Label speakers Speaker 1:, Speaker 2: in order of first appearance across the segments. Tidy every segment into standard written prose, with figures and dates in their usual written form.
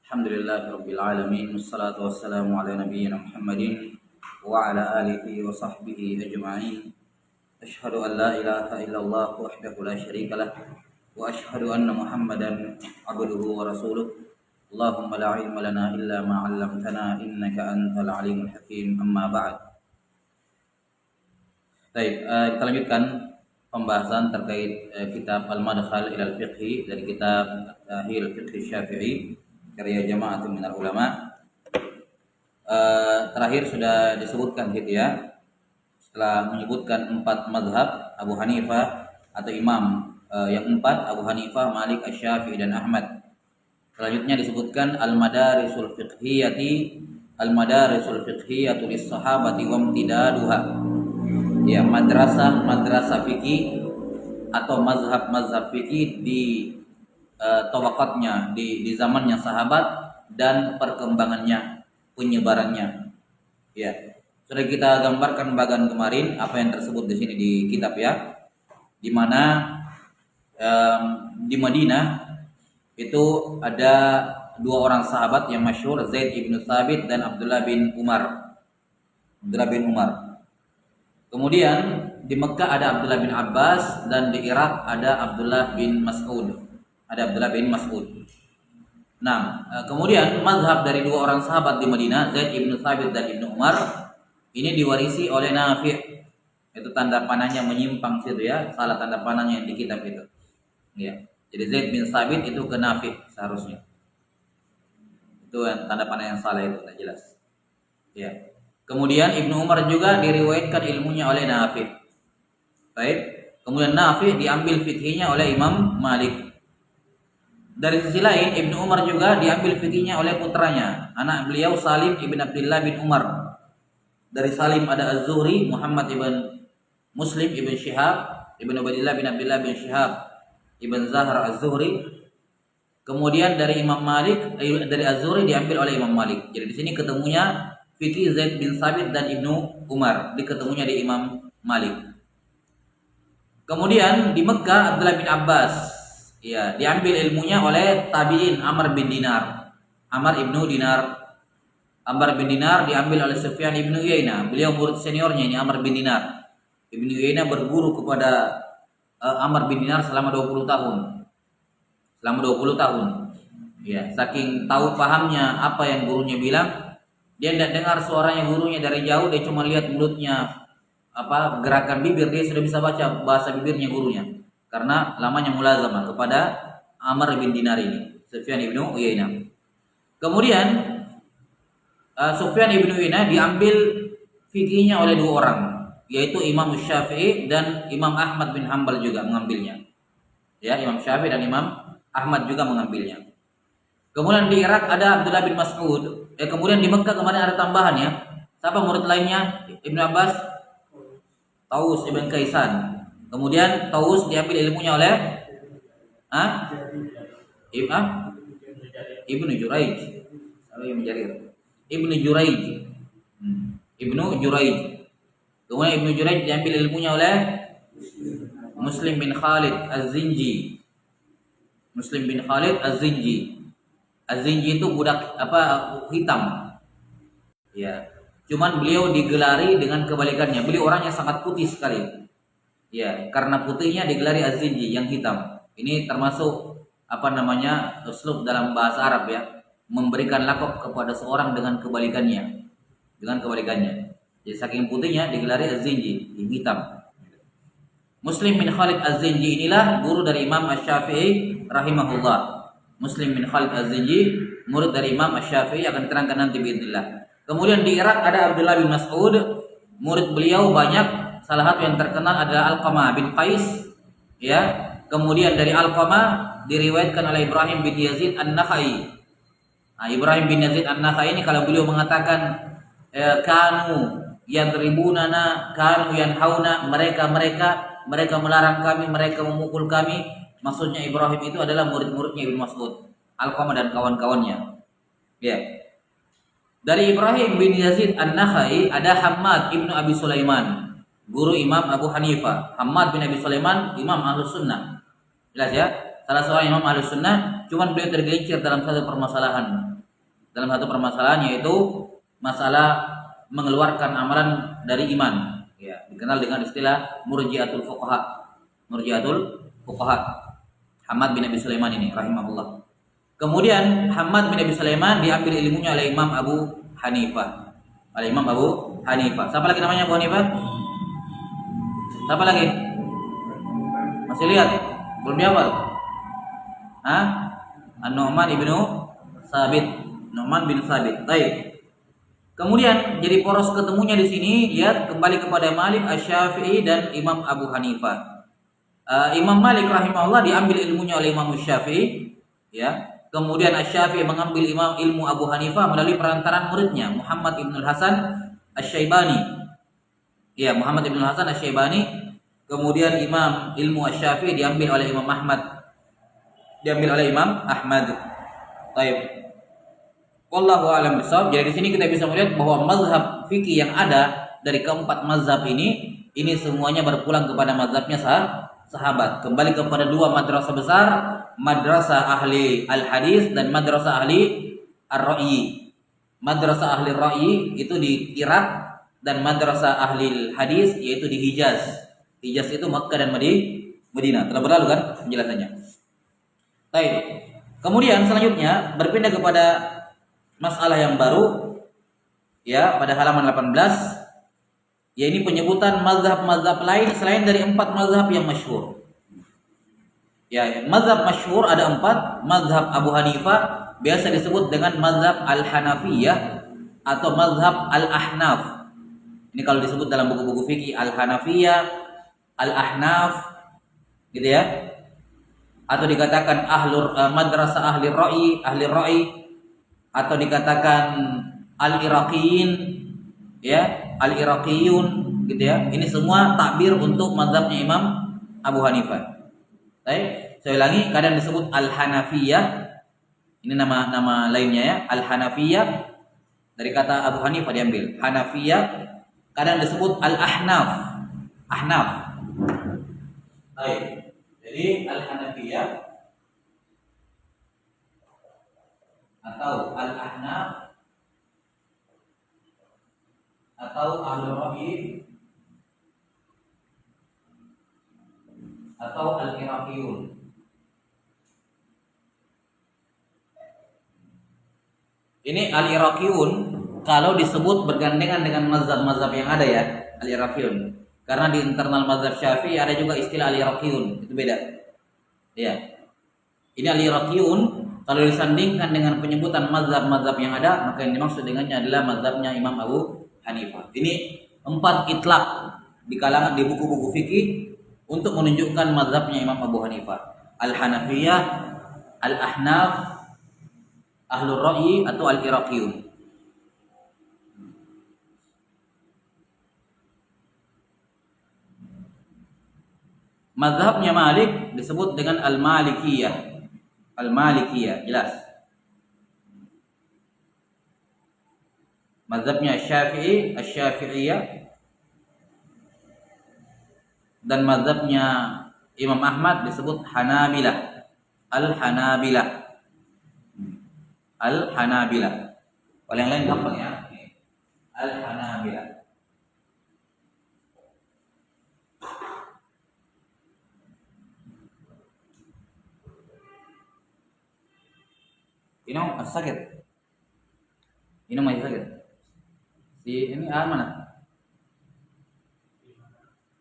Speaker 1: Alhamdulillahirabbil alamin wassalatu wassalamu ala nabiyyina Muhammadin wa ala alihi wa sahbihi ajma'in. Asyhadu an la ilaha illallah wahdahu la syarikalah wa asyhadu anna Muhammadan abduhu wa rasuluh. Allahumma la ilma lana illa ma 'allamtana innaka antal alimul hakim. Amma ba'd. Baik, kita lanjutkan pembahasan terkait kitab Al-Madkhal ila al-Fiqh dari kitab Tahil Fiqh Syafi'i karya Jama'atun minal Ulama. Terakhir sudah disebutkan gitu ya. Setelah menyebutkan 4 mazhab Abu Hanifah atau imam yang 4 Abu Hanifah, Malik, Asy-Syafi'i dan Ahmad. Selanjutnya disebutkan al-madarisul fiqhiyatu lis-sahabati wa imtidaduha. Ya, madrasah fikih atau mazhab fikih di tawakatnya di zamannya sahabat dan perkembangannya, penyebarannya. Ya, sudah kita gambarkan bagian kemarin apa yang tersebut di sini di kitab ya, di mana di Madinah itu ada 2 orang sahabat yang masyhur, Zaid bin Thabit dan Abdullah bin Umar. Kemudian di Mekah ada Abdullah bin Abbas dan di Irak ada Abdullah bin Mas'ud. Nah, kemudian mazhab dari 2 orang sahabat di Madinah, Zaid bin Thabit dan Ibnu Umar, ini diwarisi oleh Nafi'. Itu tanda panahnya menyimpang situ ya, salah tanda panahnya yang di kitab itu. Ya. Jadi Zaid bin Thabit itu ke Nafi' seharusnya. Itu yang tanda panah yang salah itu, tidak jelas. Ya. Kemudian Ibnu Umar juga diriwayatkan ilmunya oleh Nafi'. Baik. Kemudian Nafi' diambil fikihnya oleh Imam Malik. Dari sisi lain Ibnu Umar juga diambil fikihnya oleh putranya, anak beliau Salim ibn Abdullah bin Umar. Dari Salim ada Az-Zuhri, Muhammad ibn Muslim ibn Syihab, ibn Ubaidillah bin Abdullah bin Syihab ibn Zahra Az-Zuhri. Kemudian dari Imam Malik, dari Az-Zuhri diambil oleh Imam Malik. Jadi di sini ketemunya fikih Zaid bin Thabit dan Ibnu Umar, diketemunya di Imam Malik. Kemudian di Mekah Abdullah bin Abbas, ya, diambil ilmunya oleh tabi'in Amr bin Dinar. Amr bin Dinar diambil oleh Sufyan ibnu Uyainah. Beliau murid seniornya ini Amr bin Dinar. Ibnu Uyainah berguru kepada Amr bin Dinar selama 20 tahun. Ya, saking tahu pahamnya apa yang gurunya bilang, dia tidak dengar suaranya gurunya dari jauh, dia cuma lihat mulutnya, gerakan bibir, dia sudah bisa baca bahasa bibirnya gurunya. Karena lamanya mulazamah kepada Amr bin Dinar ini, Sufyan ibnu Uyainah. Kemudian Sufyan ibnu Uyainah diambil fikihnya oleh 2 orang, yaitu Imam Syafi'i dan Imam Ahmad bin Hanbal juga mengambilnya. Ya, Imam Syafi'i dan Imam Ahmad juga mengambilnya. Kemudian di Irak ada Abdullah bin Mas'ud. Kemudian di Mekah kemarin ada tambahan ya. Siapa murid lainnya? Ibnu Abbas, Taus ibn Kaisan. Kemudian Taus diambil ilmunya oleh Ibnu Juraij. Ibnu Juraij. Kemudian Ibnu Juraij diambil ilmunya oleh Muslim bin Khalid Az-Zinji. Az-Zinji itu budak hitam. Ya. Cuman beliau digelari dengan kebalikannya. Beliau orangnya sangat putih sekali. Ya, karena putihnya digelari Az-Zinji yang hitam. Ini termasuk uslub dalam bahasa Arab ya, memberikan lakab kepada seorang dengan kebalikannya. Jadi saking putihnya digelari Az-Zinji, yang hitam. Muslim bin Khalid Az-Zinji inilah guru dari Imam Asy-Syafi'i rahimahullah. Muslim bin Khalid Az-Zinji murid dari Imam Asy-Syafi'i, akan diterangkan nanti biidznillah. Kemudian di Irak ada Abdullah bin Mas'ud, murid beliau banyak. Salah satu yang terkenal adalah Alqamah bin Qais, ya. Kemudian dari Alqamah diriwayatkan oleh Ibrahim bin Yazid An-Nakhai. Nah, Ibrahim bin Yazid An-Nakhai ini kalau beliau mengatakan kanu yadribunana, kanu yanhauna, mereka melarang kami, mereka memukul kami. Maksudnya Ibrahim itu adalah murid-muridnya Ibnu Mas'ud, Alqamah dan kawan-kawannya. Ya. Dari Ibrahim bin Yazid An-Nakhai ada Hammad ibnu Abi Sulaiman, guru Imam Abu Hanifah. Hammad bin Abi Sulaiman Imam Ahlus Sunnah. Jelas ya? Salah seorang Imam Ahlus Sunnah, cuman beliau tergelincir dalam satu permasalahan. dalam satu permasalahan, yaitu masalah mengeluarkan amalan dari iman. Ya, dikenal dengan istilah murji'atul fuqaha. Murji'atul fuqaha. Hamad bin Abi Sulaiman ini rahimahullah. Kemudian Hamad bin Abi Sulaiman diambil ilmunya oleh Imam Abu Hanifah. Oleh Imam Abu Hanifah. Siapa lagi namanya Abu Hanifah? Siapa lagi? Masih lihat? Belum dihafal? Hah? An-Nu'man ibnu Sabit. Nu'man bin Sabit. Baik. Kemudian jadi poros ketemunya di sini, lihat kembali kepada Malik, Asy-Syafi'i dan Imam Abu Hanifah. Imam Malik rahimahullah diambil ilmunya oleh Imam Syafi'i, ya. Kemudian Asy-Syafi'i mengambil ilmu Abu Hanifah melalui perantaran muridnya Muhammad ibn Hasan Asy-Syaibani. Ya, Muhammad ibn Hasan Asy-Syaibani. Kemudian ilmu Asy-Syafi'i diambil oleh Imam Ahmad. Baik. Wallahu a'lam bishawab. Jadi di sini kita bisa melihat bahwa mazhab fikih yang ada dari keempat mazhab ini semuanya berpulang kepada mazhabnya sahabat. Kembali kepada dua madrasah besar, madrasah ahli al-hadis dan madrasah ahli ar-ra'yi. Madrasah ahli ar-ra'yi itu di Irak dan madrasah ahli hadis yaitu di Hijaz. Hijaz itu Makkah dan Madinah. Telah berlalu kan penjelasannya. Baik. Kemudian selanjutnya berpindah kepada masalah yang baru, ya, pada halaman 18, ya, ini penyebutan mazhab-mazhab lain selain dari 4 mazhab yang masyhur. Ya, mazhab masyhur ada 4. Mazhab Abu Hanifah biasa disebut dengan mazhab Al-Hanafiyah atau mazhab Al-Ahnaf. Ini kalau disebut dalam buku-buku fikih Al-Hanafiyah, Al-Ahnaf, gitu ya. Atau dikatakan madrasah ahli ra'i, atau dikatakan al-Iraqiyin, ya, al-Iraqiyun, gitu ya. Ini semua takbir untuk mazhabnya Imam Abu Hanifah. Baik, saya ulangi, kadang disebut al-Hanafiyah. Ini nama lainnya, ya, al-Hanafiyah. Dari kata Abu Hanifah diambil. Hanafiyah. Kadang disebut al-Ahnaf. Ahnaf. Baik. Jadi al-Hanafiyah atau al-Ahnaf atau Ahlul Ra'i atau al-Iraqiyun. Ini al-Iraqiyun kalau disebut bergandengan dengan mazhab-mazhab yang ada, ya, al-Iraqiyun. Karena di internal mazhab Syafi'i ada juga istilah al-Iraqiyun, itu beda. Ya. Ini al-Iraqiyun kalau disandingkan dengan penyebutan mazhab-mazhab yang ada, maka yang dimaksud dengannya adalah mazhabnya Imam Abu Hanifah. Ini 4 itlaq di kalangan di buku-buku fikih untuk menunjukkan mazhabnya Imam Abu Hanifah. Al-Hanafiyah, Al-Ahnaf, Ahlur Ra'yi atau Al-Iraqiyun. Mazhabnya Malik disebut dengan Al-Malikiyah. Al-Malikiyah, jelas. Mazhabnya Syafi'i, Asy-Syafi'iyah. Dan mazhabnya Imam Ahmad disebut Hanabilah. Al-Hanabilah. Al-Hanabilah. Kalau yang lain gampang, ya. Al-Hanabilah. Ini sakit. Ini masih sakit. Ini mana?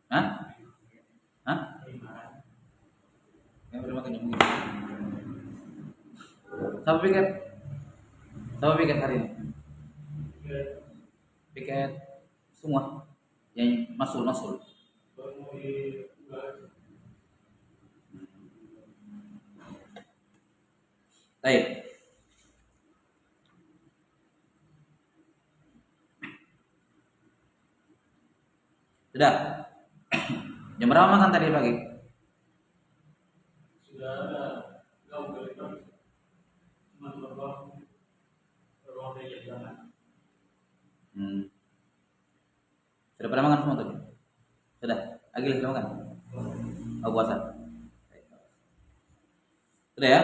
Speaker 1: Hah? Hah? Yang bermakan yang mungkin. Siapa piket hari ini? Piket semua yang masul. Baik. Sudah. Jam berapa makan tadi pagi? Sudah ada. Sudah pada makan semua tadi? Sudah. Agil sudah makan? Oh, puasa. Sudah, ya?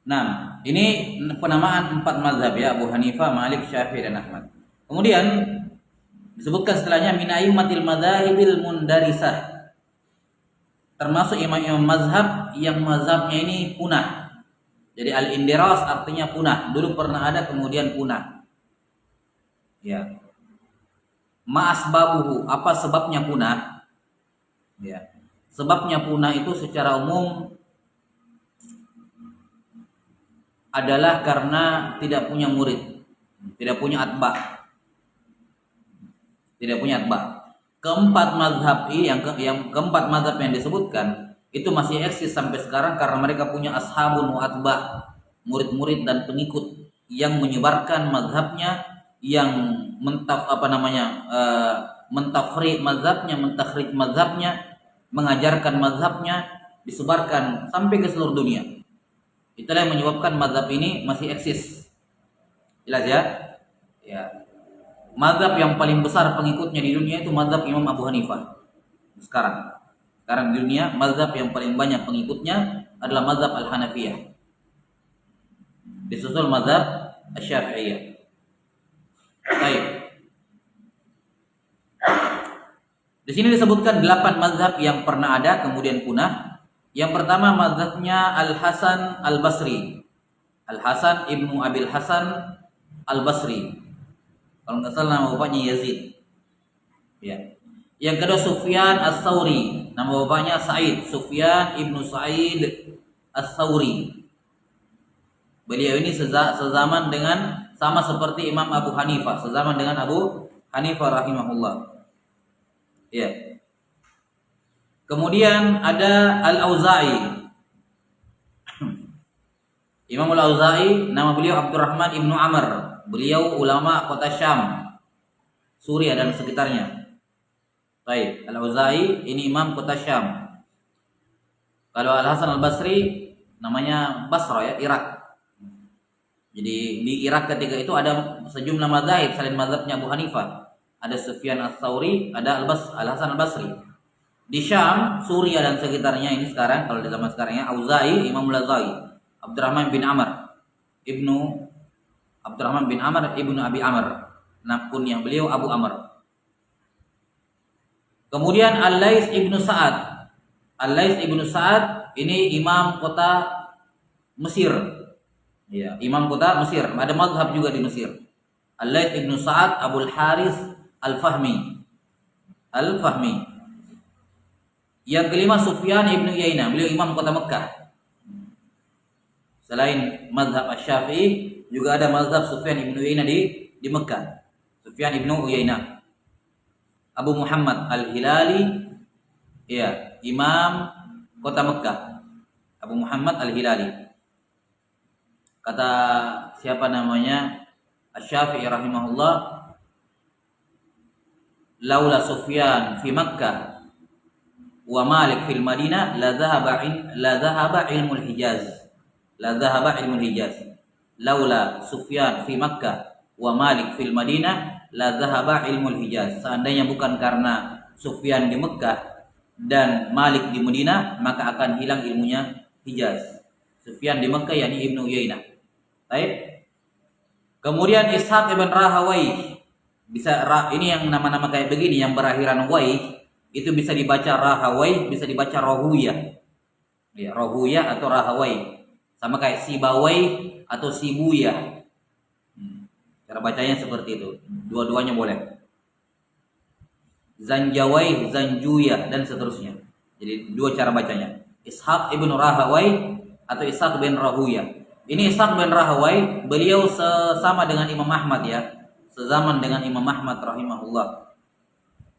Speaker 1: Nah, ini penamaan 4 mazhab ya, Abu Hanifah, Malik, Syafi'i dan Ahmad. Kemudian disebutkan setelahnya min aimmatil madzahibil mundarisah. Termasuk imam-imam mazhab yang mazhabnya ini punah. Jadi al-indiras artinya punah. Dulu pernah ada kemudian punah. Ya. Ma asbabuhu, apa sebabnya punah? Ya. Sebabnya punah itu secara umum adalah karena tidak punya murid, tidak punya atba. Tidak punya atba. Keempat mazhab ini yang keempat mazhab yang disebutkan itu masih eksis sampai sekarang karena mereka punya ashabun wa atba, murid-murid dan pengikut yang menyebarkan mazhabnya, yang mentafrid mazhabnya, mentakhrij mazhabnya, mengajarkan mazhabnya, disebarkan sampai ke seluruh dunia. Itulah yang menyebabkan mazhab ini masih eksis. Jelas ya? Ya. Mazhab yang paling besar pengikutnya di dunia itu mazhab Imam Abu Hanifah. Sekarang di dunia mazhab yang paling banyak pengikutnya adalah mazhab Al-Hanafiyah. Disusul mazhab Asy-Syafi'iyah. Baik. Di sini disebutkan 8 mazhab yang pernah ada kemudian punah. Yang pertama mazhabnya Al-Hasan Al-Basri. Al-Hasan Ibnu Abil Hasan Al-Basri. Kalau nggak salah nama bapaknya Yazid. Ya. Yang kedua Sufyan Ats-Tsauri. Nama bapaknya Sa'id. Sufyan Ibnu Sa'id Ats-Tsauri. Beliau ini sezaman dengan, sama seperti Imam Abu Hanifah, sezaman dengan Abu Hanifah rahimahullah. Ya. Kemudian ada Al-Auza'i. Imam Al-Auza'i, nama beliau Abdurrahman Ibnu Amr. Beliau ulama kota Syam, Suriah dan sekitarnya. Baik, Al-Auza'i ini imam kota Syam. Kalau Al-Hasan Al-Basri namanya Basra ya, Irak. Jadi di Irak ketika itu ada sejumlah mazhab selain mazhabnya Abu Hanifah. Ada Sufyan Ats-Tsauri, ada Al-Hasan Al-Basri. Di Syam, Suriah dan sekitarnya ini sekarang, kalau di zaman sekarang ya, Auza'i, Imam Al-Auza'i, Abdurrahman bin Amr Ibnu Abi Amr. Nah, kunyah beliau Abu Amr. Kemudian Al-Laits Ibnu Sa'ad. Al-Laits Ibnu Sa'ad ini imam kota Mesir. Ya, imam kota Mesir. Ada mazhab juga di Mesir. Al-Laits Ibnu Sa'ad Abul Haris Al-Fahmi. Yang kelima Sufyan Ibnu Uyainah, beliau imam kota Mekah. Selain mazhab Asy-Syafi'i, juga ada mazhab Sufyan Ibnu Uyainah di Mekah. Sufyan Ibnu Uyainah. Abu Muhammad Al-Hilali, ya, imam kota Mekah. Abu Muhammad Al-Hilali. Kata siapa namanya? Asy-Syafi'i rahimahullah, laula Sufyan fi Makkah wa Malik fil Madinah la dhahaba ilmul Hijaz. Laula Sufyan fi Makkah wa Malik fil Madinah la dhahaba ilmul Hijaz. Seandainya bukan karena Sufyan di Mekah dan Malik di Madinah, maka akan hilang ilmunya Hijaz. Sufyan di Mekah yakni Ibnu Uyainah. Baik. Kemudian Ishaq ibn Rahawayh. Ini yang nama-nama kayak begini yang berakhiran wai, itu bisa dibaca Rahawai, bisa dibaca Rohuyah. Ya, Rohuyah atau Rahawai. Sama kayak Sibawai atau Sibuyah. Cara bacanya seperti itu. Dua-duanya boleh. Zanjawai, Zanjuyah dan seterusnya. Jadi dua cara bacanya. Ishaq ibn Rahawai atau Ishaq bin Rohuyah. Ini Ishaq bin Rahawai, beliau sesama dengan Imam Ahmad ya. Sezaman dengan Imam Ahmad rahimahullah.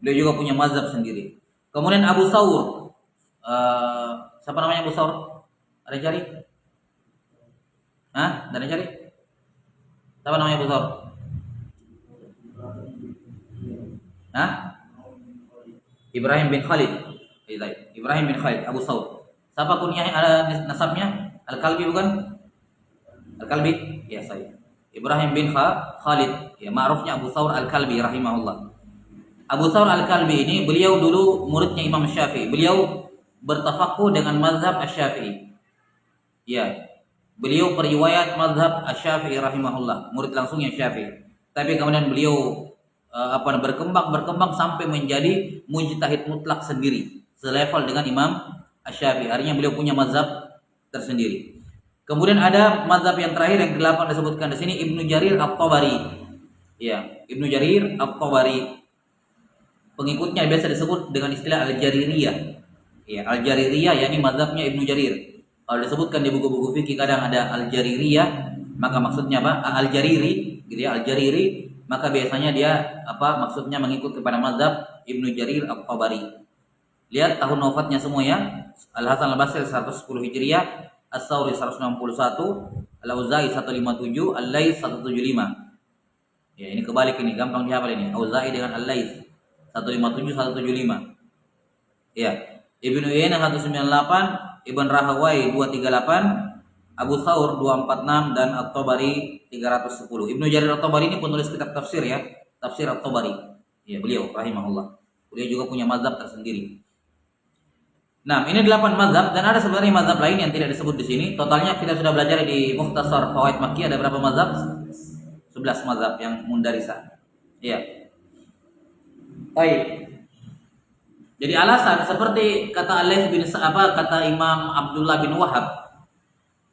Speaker 1: Beliau juga punya mazhab sendiri. Kemudian Abu Thawr. Siapa namanya Abu Thawr? Ada cari? Hah? Ada cari? Siapa namanya Abu Thawr? Hah? Ibrahim bin Khalid. Ibrahim bin Khalid, Abu Thawr. Siapa kunyahnya, ada nasabnya? Al-Kalbi bukan? Al-Kalbi? Ya, saya. Ibrahim bin Khalid. Ya, ma'rufnya Abu Thawr Al-Kalbi rahimahullah. Abu Thawr Al-Kalbi ini beliau dulu muridnya Imam Syafi'i. Beliau bertafakuh dengan mazhab Asy-Syafi'i. Ya. Beliau periwayat mazhab Asy-Syafi'i rahimahullah, murid langsungnya Syafi'i. Tapi kemudian beliau berkembang sampai menjadi mujtahid mutlak sendiri, selevel dengan Imam Asy-Syafi'i. Artinya beliau punya mazhab tersendiri. Kemudian ada mazhab yang terakhir yang ke-8 disebutkan di sini, Ibnu Jarir At-Tabari. Ya, Ibnu Jarir At-Tabari. Pengikutnya biasa disebut dengan istilah Al-Jaririyah. Ya, Al-Jaririyah yakni mazhabnya Ibnu Jarir. Kalau disebutkan di buku-buku fikih kadang ada Al-Jaririyah, maka maksudnya apa? Al-Jariri, gitu ya, Al-Jariri, maka biasanya dia maksudnya mengikut kepada mazhab Ibnu Jarir At-Tabari. Lihat tahun wafatnya semua ya. Al-Hasan Al-Basri 110 Hijriah, As-Sauri 161, Al-Auza'i 157, Al-Laits 175. Ya, ini kebalik ini, gampang dihafal ini. Auza'i dengan Al-Laits 157 175. Ya. Ibnu Uyainah 198, Ibn Rahawai 238, Abu Thawr 246 dan At-Tabari 310. Ibnu Jarir At-Tabari ini penulis kitab tafsir ya, Tafsir At-Tabari. Ya, beliau rahimahullah. Beliau juga punya mazhab tersendiri. Nah, ini 8 mazhab dan ada sebenarnya mazhab lain yang tidak disebut di sini. Totalnya kita sudah belajar di Mukhtasar Fawaid Makkiyah ada berapa mazhab? 11 mazhab yang mundarisah. Iya. Baik. Jadi alasan seperti kata kata Imam Abdullah bin Wahab.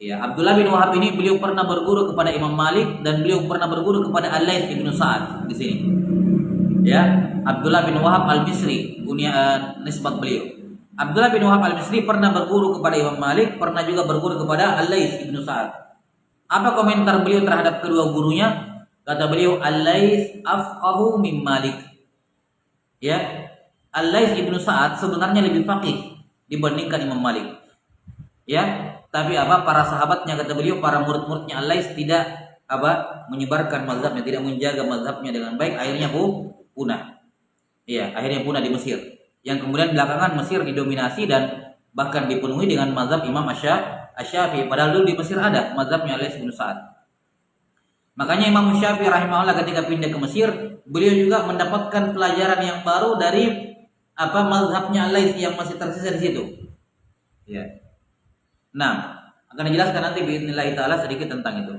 Speaker 1: Ya, Abdullah bin Wahab ini beliau pernah berguru kepada Imam Malik dan beliau pernah berguru kepada Al-Laits bin Sa'ad di sini. Ya, Abdullah bin Wahab Al-Misri, nisbat beliau. Abdullah bin Wahab Al-Misri pernah berguru kepada Imam Malik, pernah juga berguru kepada Al-Laits bin Sa'ad. Apa komentar beliau terhadap kedua gurunya? Kata beliau, Al-Laits afqahu min Malik. Ya, Al-Laits bin Sa'ad sebenarnya lebih faqih dibandingkan Imam Malik. Ya, tapi para sahabatnya kata beliau, para murid-muridnya Al-Laits tidak menyebarkan mazhabnya, tidak menjaga mazhabnya dengan baik, akhirnya punah. Iya, akhirnya punah di Mesir. Yang kemudian belakangan Mesir didominasi dan bahkan dipenuhi dengan mazhab Imam Asy-Syafi'i. Padahal dulu di Mesir ada mazhabnya Al-Laits bin Sa'ad. Makanya Imam Syafi'i rahimahullah ketika pindah ke Mesir, beliau juga mendapatkan pelajaran yang baru dari mazhabnya Al-Laits yang masih tersisa di situ. Ya. Nah, akan dijelaskan nanti biidznillah taala sedikit tentang itu.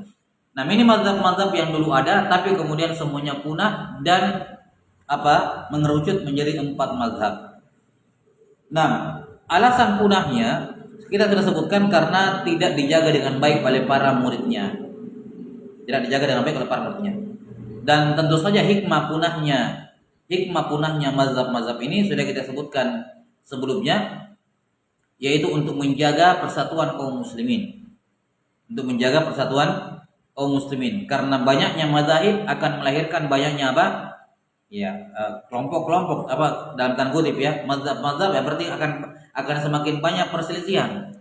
Speaker 1: Nah, ini mazhab-mazhab yang dulu ada tapi kemudian semuanya punah dan mengerucut menjadi 4 mazhab. Nah, alasan punahnya kita sudah sebutkan karena tidak dijaga dengan baik oleh para muridnya. Tidak dijaga dengan baik oleh para muridnya. Dan tentu saja hikmah punahnya mazhab-mazhab ini sudah kita sebutkan sebelumnya, yaitu untuk menjaga persatuan kaum muslimin. Untuk menjaga persatuan kaum muslimin. Karena banyaknya mazahib akan melahirkan banyaknya kelompok-kelompok dalam tanda kutip ya, mazhab-mazhab ya, berarti akan semakin banyak perselisihan.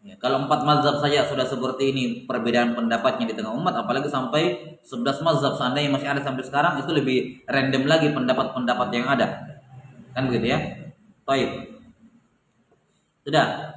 Speaker 1: Ya, kalau 4 mazhab saja sudah seperti ini perbedaan pendapatnya di tengah umat, apalagi sampai 11 mazhab, seandainya masih ada sampai sekarang, itu lebih random lagi pendapat-pendapat yang ada. Kan begitu ya? Baik. Sudah.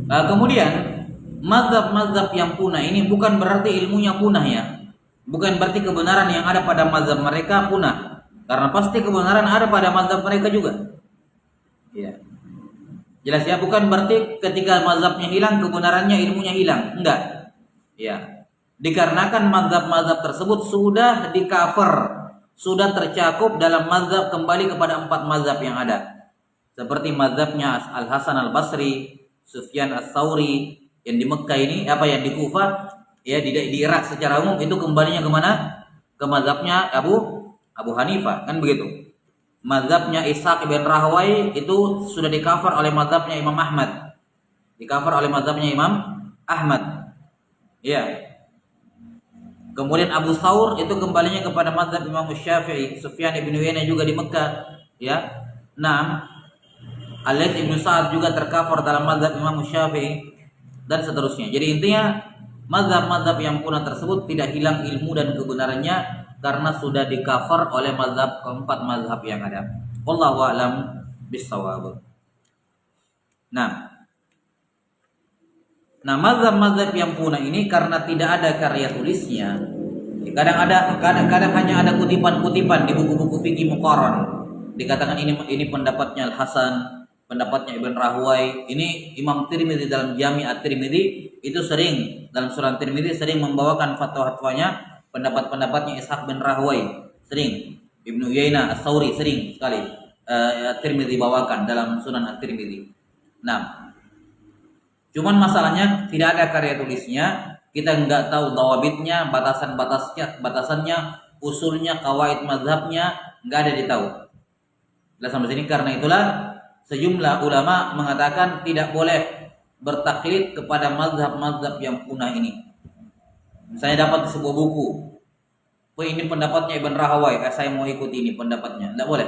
Speaker 1: Kemudian mazhab-mazhab yang punah ini bukan berarti ilmunya punah ya. Bukan berarti kebenaran yang ada pada mazhab mereka punah. Karena pasti kebenaran ada pada mazhab mereka juga. Ya. Jelas ya, bukan berarti ketika mazhabnya hilang kebenarannya, ilmunya hilang. Enggak. Ya. Dikarenakan mazhab-mazhab tersebut sudah di-cover, sudah tercakup dalam mazhab kembali kepada 4 mazhab yang ada. Seperti mazhabnya Al-Hasan Al-Basri, Sufyan Ats-Tsauri yang di Mekah ini, yang di Kufah, ya di Irak secara umum itu kembalinya kemana? Ke mazhabnya Abu Hanifah, kan begitu. Mazhabnya Ishaq bin Rahawai itu sudah di-cover oleh mazhabnya Imam Ahmad. Di-cover oleh mazhabnya Imam Ahmad. Ya. Kemudian Abu Thawr itu kembalinya kepada mazhab Imam Syafi'i. Sufyan bin Uyainah juga di Mekah, ya. Nah, Al-Laits bin Sa'ad juga tercover dalam mazhab Imam Syafi'i dan seterusnya. Jadi intinya mazhab-mazhab yang punah tersebut tidak hilang ilmu dan kebenarannya karena sudah di-cover oleh mazhab keempat mazhab yang ada. Wallahu a'lam bissawab. Nah, mazhab-mazhab yang punah ini karena tidak ada karya tulisnya, kadang hanya ada kutipan-kutipan di buku-buku fikih muqarrar. Dikatakan ini pendapatnya Al-Hasan, pendapatnya Ibn Rahway. Ini Imam Tirmidzi dalam Jami' At-Tirmidzi itu sering dalam Sunan Tirmidzi sering membawakan fatwa-fatwanya, pendapat-pendapatnya Ishaq bin Rahway sering, Ibnu Uyainah Ats-Tsauri sering sekali Tirmidzi bawakan dalam Sunan At-Tirmidzi. Nah, cuman masalahnya tidak ada karya tulisnya, kita nggak tahu dawabitnya, batasannya, usulnya, kawaid mazhabnya, nggak ada ditahu. Nah, sampai sini karena itulah sejumlah ulama mengatakan tidak boleh bertaklid kepada mazhab-mazhab yang punah ini. Misalnya dapat di sebuah buku, ini pendapatnya Ibn Rahawai, saya mau ikut ini pendapatnya, tidak boleh.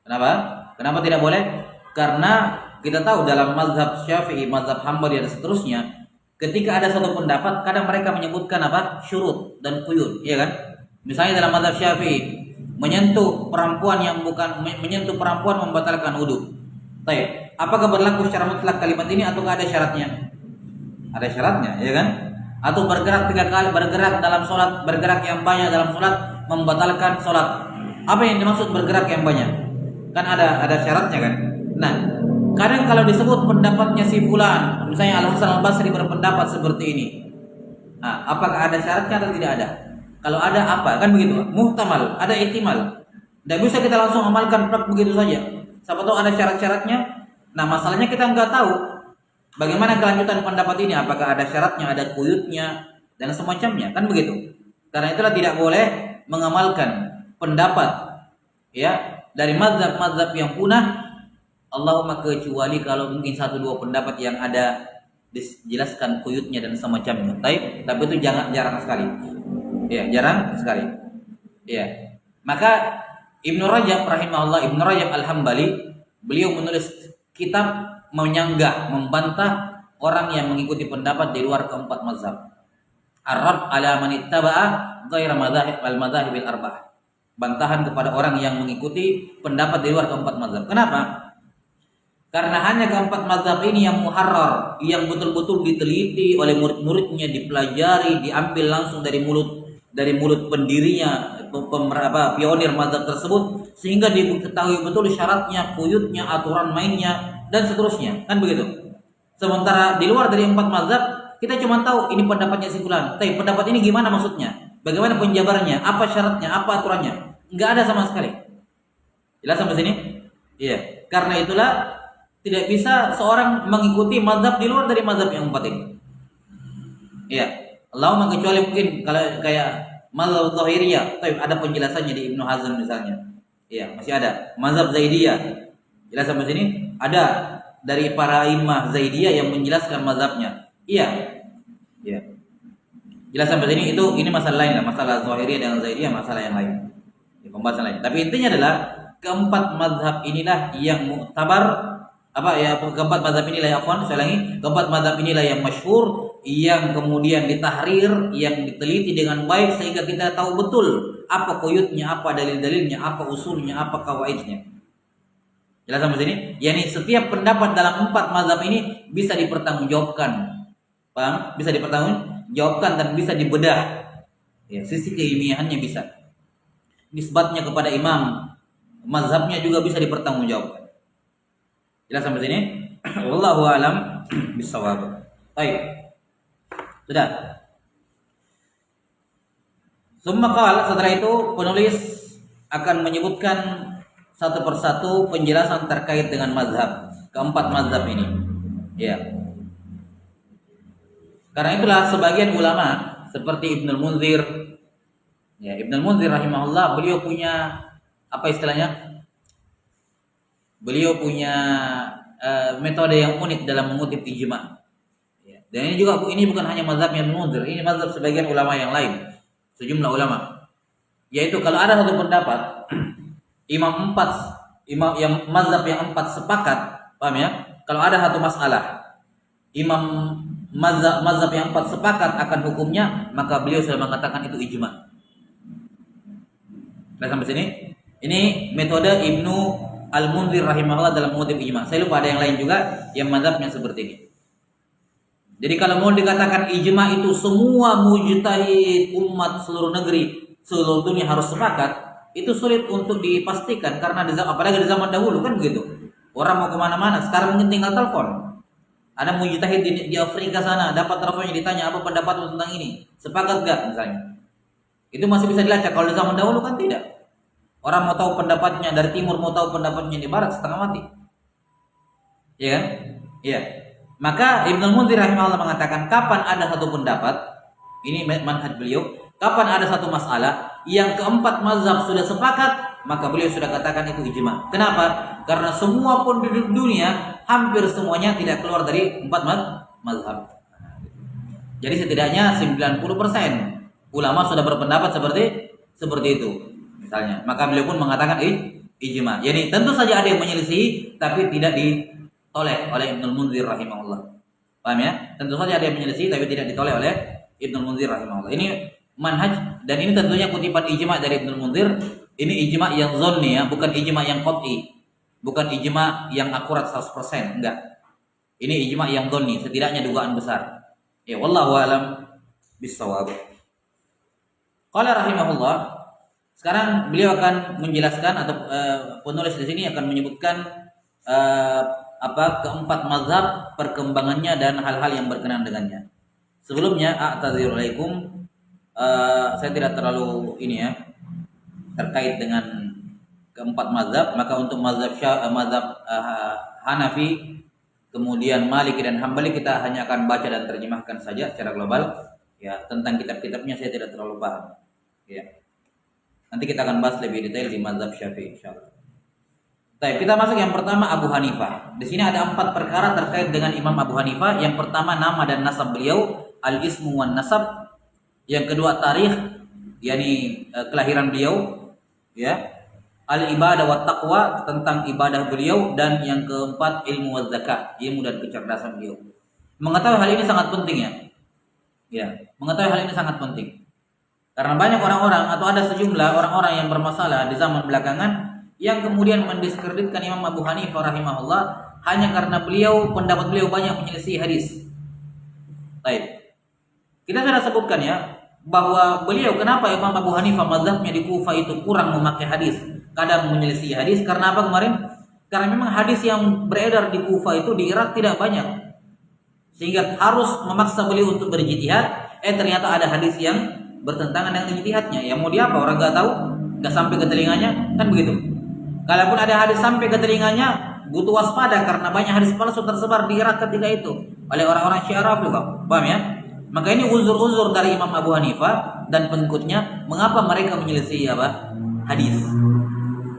Speaker 1: Kenapa? Kenapa tidak boleh? Karena kita tahu dalam mazhab Syafi'i, mazhab Hambali dan seterusnya, ketika ada satu pendapat, kadang mereka menyebutkan apa? Syurut dan quyud, ya kan? Misalnya dalam mazhab Syafi'i, menyentuh perempuan membatalkan wudu. Baik, apakah berlaku secara mutlak kalimat ini atau ada syaratnya? Ada syaratnya, ya kan? Atau bergerak 3 kali, bergerak dalam sholat, bergerak yang banyak dalam sholat membatalkan sholat. Apa yang dimaksud bergerak yang banyak? Kan ada syaratnya kan? Nah, kadang kalau disebut pendapatnya si fulan, misalnya Al-Hasan Al-Basri berpendapat seperti ini. Nah, apakah ada syaratnya atau tidak ada? Kalau ada apa? Kan begitu. Muhtamal, ada ihtimal. Tidak bisa kita langsung amalkan begitu saja. Siapa tahu ada syarat-syaratnya. Nah, masalahnya kita nggak tahu bagaimana kelanjutan pendapat ini. Apakah ada syaratnya, ada quyudnya dan semacamnya. Kan begitu. Karena itulah tidak boleh mengamalkan pendapat ya dari mazhab-mazhab yang punah. Allahumma kecuali kalau mungkin 1-2 pendapat yang ada dijelaskan quyudnya dan semacamnya. Tapi itu jarang sekali. Ya, jarang sekali. Ya. Maka Ibnu Rajab rahimahullah, Ibnu Rajab Al-Hambali, beliau menulis kitab menyanggah, membantah orang yang mengikuti pendapat di luar keempat mazhab. Ar-Radd ala man ittaba'a ghaira al-madzahibil arba'ah. Bantahan kepada orang yang mengikuti pendapat di luar keempat mazhab. Kenapa? Karena hanya keempat mazhab ini yang muharrar, yang betul-betul diteliti oleh murid-muridnya, dipelajari, diambil langsung dari mulut pendirinya, pionir mazhab tersebut, sehingga diketahui betul syaratnya, quyudnya, aturan mainnya dan seterusnya, kan begitu. Sementara di luar dari 4 mazhab, kita cuma tahu ini pendapatnya si fulan. Tapi pendapat ini gimana maksudnya? Bagaimana penjabarannya? Apa syaratnya? Apa aturannya? Enggak ada sama sekali. Jelas sampai sini? Iya. Karena itulah tidak bisa seorang mengikuti mazhab di luar dari mazhab yang 4 ini. Iya. Allahumma kecuali mungkin kalau kayak mazhab Zahiriyah, tapi ada penjelasannya di Ibnu Hazm misalnya. Iya, masih ada. Mazhab Zaidiyah. Jelas sampai sini? Ada dari para imam Zaidiyah yang menjelaskan mazhabnya. Iya. Iya. Jelas sampai sini ini masalah lain lah, masalah Zahiriyah dan Zaidiyah masalah yang lain. Ini pembahasan lain. Tapi intinya adalah keempat mazhab inilah yang muktabar, keempat mazhab inilah keempat mazhab inilah yang masyhur, yang kemudian ditahrir, yang diteliti dengan baik sehingga kita tahu betul apa quyudnya, apa dalil-dalilnya, apa usulnya, apa kawaidnya. Jelas sampai sini? Yani setiap pendapat dalam 4 mazhab ini bisa dipertanggungjawabkan. Paham? Bisa dipertanggungjawabkan dan bisa dibedah. Ya, sisi keilmiahannya bisa. Nisbatnya kepada imam mazhabnya juga bisa dipertanggungjawabkan. Jelas sampai sini? Wallahu a'lam bishawab. Baik. Sudah. Setelah itu penulis akan menyebutkan satu persatu penjelasan terkait dengan mazhab, keempat mazhab ini. Ya. Karena itulah sebagian ulama seperti Ibnul Munzir, ya, Ibnul Munzir rahimahullah, beliau punya apa istilahnya? Beliau punya metode yang unik dalam mengutip ijma'. Dan ini bukan hanya mazhabnya Ibnu Munzir, ini mazhab sebagian ulama yang lain, sejumlah ulama. Yaitu kalau ada satu pendapat, mazhab yang 4 sepakat, paham ya? Kalau ada satu masalah, mazhab yang 4 sepakat akan hukumnya, maka beliau sudah mengatakan itu ijma'. Sudah sampai sini? Ini metode Ibnu Al-Munzir rahimahullah dalam mengutip ijma'. Saya lupa ada yang lain juga yang mazhabnya seperti ini. Jadi kalau mau dikatakan ijma itu semua mujtahid umat seluruh negeri, seluruh dunia harus sepakat, itu sulit untuk dipastikan karena apalagi di zaman dahulu kan begitu. Orang mau kemana-mana, sekarang mungkin tinggal telepon. Ada mujtahid di Afrika sana, dapat teleponnya ditanya apa pendapatmu tentang ini, sepakat gak misalnya. Itu masih bisa dilacak. Kalau di zaman dahulu kan tidak. Orang mau tahu pendapatnya dari timur, mau tahu pendapatnya di barat, setengah mati. Iya kan? Iya. Maka Ibnu Munzir rahimahullah mengatakan kapan ada satu pendapat, ini manhaj beliau, kapan ada satu masalah yang keempat mazhab sudah sepakat, maka beliau sudah katakan itu ijma. Kenapa? Karena semua penduduk dunia hampir semuanya tidak keluar dari empat mazhab. Jadi setidaknya 90% ulama sudah berpendapat seperti itu. Misalnya, maka beliau pun mengatakan ijma. Jadi tentu saja ada yang menyelisih tapi tidak ditolak oleh Ibnu Munzir rahimahullah. Paham ya? Tentu saja ada yang menyelisih tapi tidak ditolak oleh Ibnu Munzir rahimahullah. Ini manhaj dan ini tentunya kutipan ijma dari Ibnu Munzir. Ini ijma yang zonni ya, bukan ijma yang qat'i. Bukan ijma yang akurat 100%, enggak. Ini ijma yang zonni, setidaknya dugaan besar. Ya wallahu alam bissawab. Qala rahimahullah. Sekarang beliau akan menjelaskan atau penulis di sini akan menyebutkan keempat mazhab, perkembangannya dan hal-hal yang berkenaan dengannya. Sebelumnya a'tadzir alaikum, saya tidak terlalu ini ya terkait dengan keempat mazhab. Maka untuk mazhab Hanafi, kemudian Maliki dan Hambali kita hanya akan baca dan terjemahkan saja secara global. Ya, tentang kitab-kitabnya saya tidak terlalu paham. Ya. Nanti kita akan bahas lebih detail di mazhab Syafi'i insyaallah. Baik, kita masuk yang pertama Abu Hanifah. Di sini ada 4 perkara terkait dengan Imam Abu Hanifah. Yang pertama nama dan nasab beliau, al-ismu wan nasab. Yang kedua tarikh, yakni kelahiran beliau, ya. Al-ibadah wa taqwa, tentang ibadah beliau, dan yang keempat ilmu wa zakat, ilmu dan kecerdasan beliau. Mengetahui hal ini sangat penting ya. Ya, mengetahui hal ini sangat penting. Karena banyak orang-orang atau ada sejumlah orang-orang yang bermasalah di zaman belakangan yang kemudian mendiskreditkan Imam Abu Hanifah rahimahullah hanya karena pendapat beliau banyak menyelisih hadis. Baik. Kita sudah sebutkan ya bahwa beliau, kenapa Imam Abu Hanifah mazhabnya di Kufah itu kurang memakai hadis, kadang menyelisih hadis. Karena apa kemarin? Karena memang hadis yang beredar di Kufah itu di Irak tidak banyak, sehingga harus memaksa beliau untuk berijtihad. Ternyata ada hadis yang bertentangan dengan ijtihadnya. Ya mau diapa, orang nggak tahu, nggak sampai ke telinganya, kan begitu. Kalaupun ada hadis sampai ke telinganya, butuh waspada karena banyak hadis palsu tersebar di Irak ketika itu oleh orang-orang Syiah Rafidhah. Paham ya? Maka ini uzur-uzur dari Imam Abu Hanifah dan pengikutnya mengapa mereka menyelisih hadis.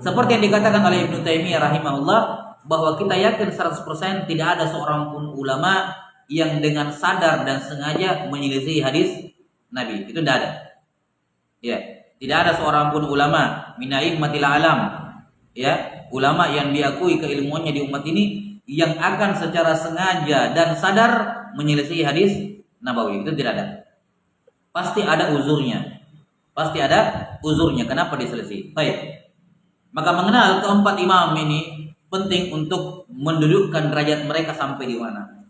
Speaker 1: Seperti yang dikatakan oleh Ibnu Taimiyah rahimahullah, bahwa kita yakin 100% tidak ada seorang pun ulama yang dengan sadar dan sengaja menyelisih hadis Nabi. Itu tidak ada. Ya, tidak ada seorang pun ulama minaikmatil alam, ya, ulama yang diakui keilmuannya di umat ini yang akan secara sengaja dan sadar menyelisih hadis Nabawi. Itu tidak ada. Pasti ada uzurnya. Pasti ada uzurnya kenapa diselisih. Baik. Maka mengenal keempat imam ini penting untuk mendudukkan derajat mereka sampai di mana.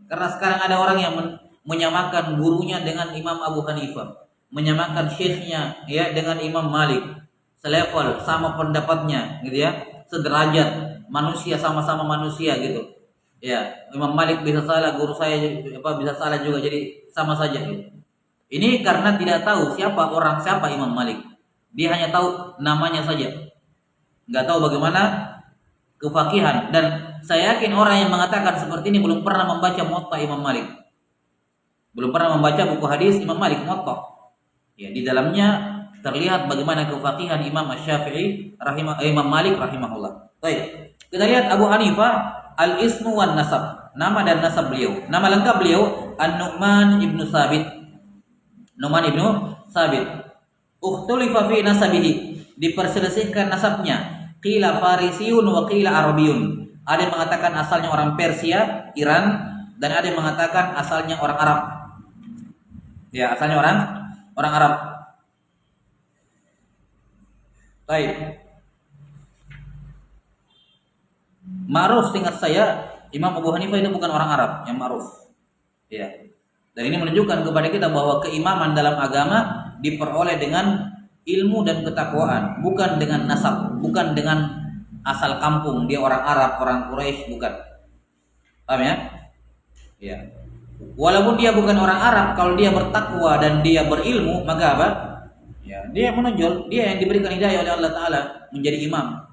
Speaker 1: Karena sekarang ada orang yang menyamakan gurunya dengan Imam Abu Hanifah, menyamakan syekhnya ya dengan Imam Malik, selevel, sama pendapatnya gitu ya, sederajat, manusia sama-sama manusia gitu. Ya, Imam Malik bisa salah, guru saya bisa salah juga, jadi sama saja gitu. Ini karena tidak tahu siapa Imam Malik. Dia hanya tahu namanya saja. Enggak tahu bagaimana kefakihan, dan saya yakin orang yang mengatakan seperti ini belum pernah membaca Muwatta Imam Malik. Belum pernah membaca buku hadis Imam Malik Muwatta. Ya, di dalamnya terlihat bagaimana kefakihan Imam Asy-Syafi'i Imam Malik rahimahullah. Baik. Kita lihat Abu Hanifah, al-ismu wan nasab, nama dan nasab beliau. Nama lengkap beliau An-Nu'man ibnu Sabit. Nu'man ibnu Sabit. Ukhtulifa fi nasabihi, diperselisihkan nasabnya. Qila Farisiyun wa qila Arabiyun. Ada yang mengatakan asalnya orang Persia, Iran, dan ada yang mengatakan asalnya orang Arab. Ya, asalnya orang Arab. Baik. Ma'ruf, seingat saya Imam Abu Hanifah itu bukan orang Arab, yang ma'ruf. Ya. Dan ini menunjukkan kepada kita bahwa keimaman dalam agama diperoleh dengan ilmu dan ketakwaan, bukan dengan nasab, bukan dengan asal kampung, dia orang Arab, orang Quraisy, bukan. Paham ya? Ya. Walaupun dia bukan orang Arab, kalau dia bertakwa dan dia berilmu, maka apa? Ya, dia menonjol, dia yang diberikan hidayah oleh Allah Taala menjadi imam.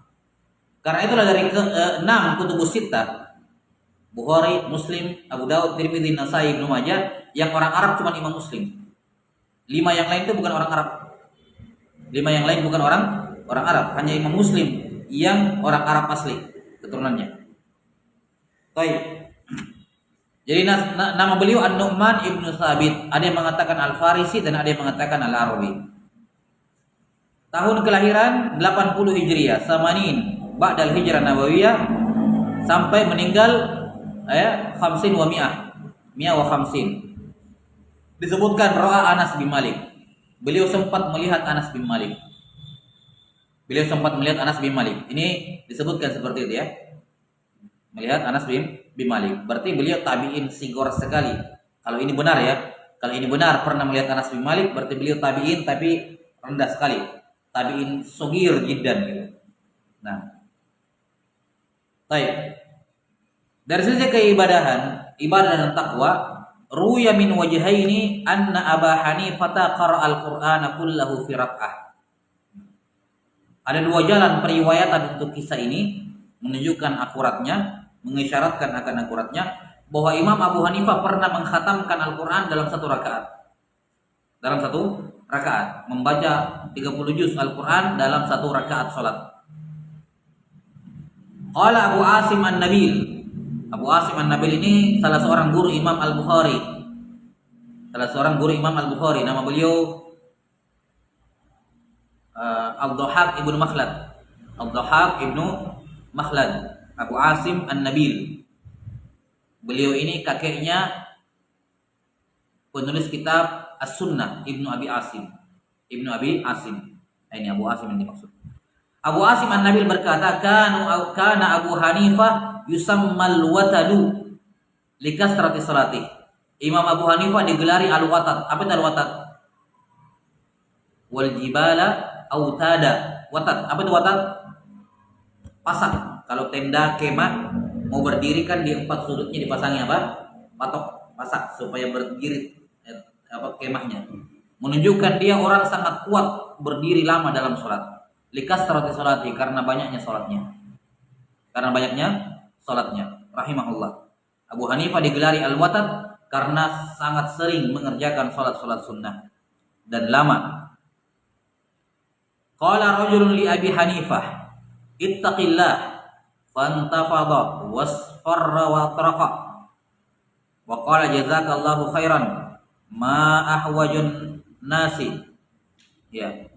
Speaker 1: Karena itulah dari ke-6 kutubus sittah, Bukhari, Muslim, Abu Daud, Tirmidzi, Nasai, Ibnu Majah, yang orang Arab cuma imam Muslim. 5 yang lain itu bukan orang Arab. 5 yang lain bukan orang Arab, hanya imam Muslim yang orang Arab asli keturunannya. Baik. Jadi nama beliau An-Nu'man ibnu Thabit. Ada yang mengatakan Al-Farisi dan ada yang mengatakan Al-Arabi. Tahun kelahiran 80 Hijriah, Samanin Ba'dal Hijrah Nabawiyah, sampai meninggal 50 wa mi'ah wa 50. Disebutkan Ra'a Anas bin Malik. Beliau sempat melihat Anas bin Malik. Ini disebutkan seperti itu ya. Melihat Anas bin Malik. Berarti beliau tabi'in sigor sekali. Kalau ini benar ya. Kalau ini benar pernah melihat Anas bin Malik, berarti beliau tabi'in tapi rendah sekali. Tabi'in sogir jiddan gitu. Nah. Baik. Dari sisi keibadahan, ibadah dan takwa, ruya min wajhaini anna Aba Hanifah qara'a al-Qur'ana kullahu fi rak'ah. Ada 2 jalan periwayatan untuk kisah ini menunjukkan akuratnya, mengisyaratkan akan akuratnya bahwa Imam Abu Hanifah pernah mengkhatamkan Al-Quran dalam 1 rakaat. Dalam 1 rakaat, membaca 30 juz Al-Quran dalam 1 rakaat salat. Qala Abu Asim An-Nabil. Abu Asim An-Nabil ini salah seorang guru Imam Al-Bukhari. Nama beliau Al-Dhahhak ibnu Makhlad. Abu Asim An-Nabil. Beliau ini kakeknya penulis kitab As-Sunnah, Ibnu Abi Asim. Ini Abu Asim yang dimaksud. Abu Asim An-Nabil berkata, kana Abu Hanifah yusammal watadu likasrati salatih. Imam Abu Hanifah digelari al-watad. Apa itu al-watad? Wal jibala autada. Watad. Apa itu watad? Pasak. Kalau tenda kemah mau berdiri kan di 4 sudutnya dipasangi apa? Pasak supaya berdiri kemahnya. Menunjukkan dia orang sangat kuat berdiri lama dalam sholat. Likasrati salati, karena banyaknya sholatnya. Rahimahullah. Abu Hanifah digelari al-watad karena sangat sering mengerjakan sholat sunnah dan lama. Qala rajulun li Abi Hanifah, ittaqillah, fantafadha wasfarra wa taraqa wa qala jazakallahu khairan ma ahwajun nasi. Ya.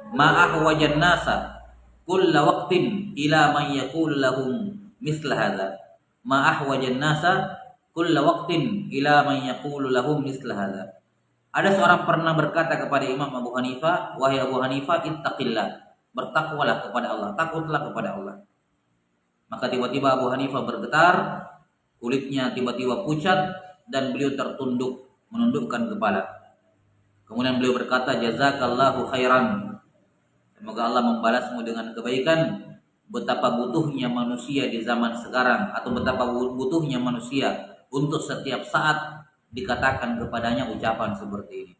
Speaker 1: Ma ahwajan nasa kulla waqtin ila man yaqulu lahum misla hadza. Ma ahwajan nasa kulla waqtin ila man yaqulu lahum misla hadza. Ada seorang pernah berkata kepada Imam Abu Hanifah, wahai Abu Hanifah, ittaqillah, bertakwalah kepada Allah, takutlah kepada Allah. Maka tiba-tiba Abu Hanifah bergetar, kulitnya tiba-tiba pucat dan beliau tertunduk, menundukkan kepala. Kemudian beliau berkata, jazakallahu khairan, semoga Allah membalasmu dengan kebaikan. Betapa butuhnya manusia di zaman sekarang, atau betapa butuhnya manusia untuk setiap saat dikatakan kepadanya ucapan seperti ini.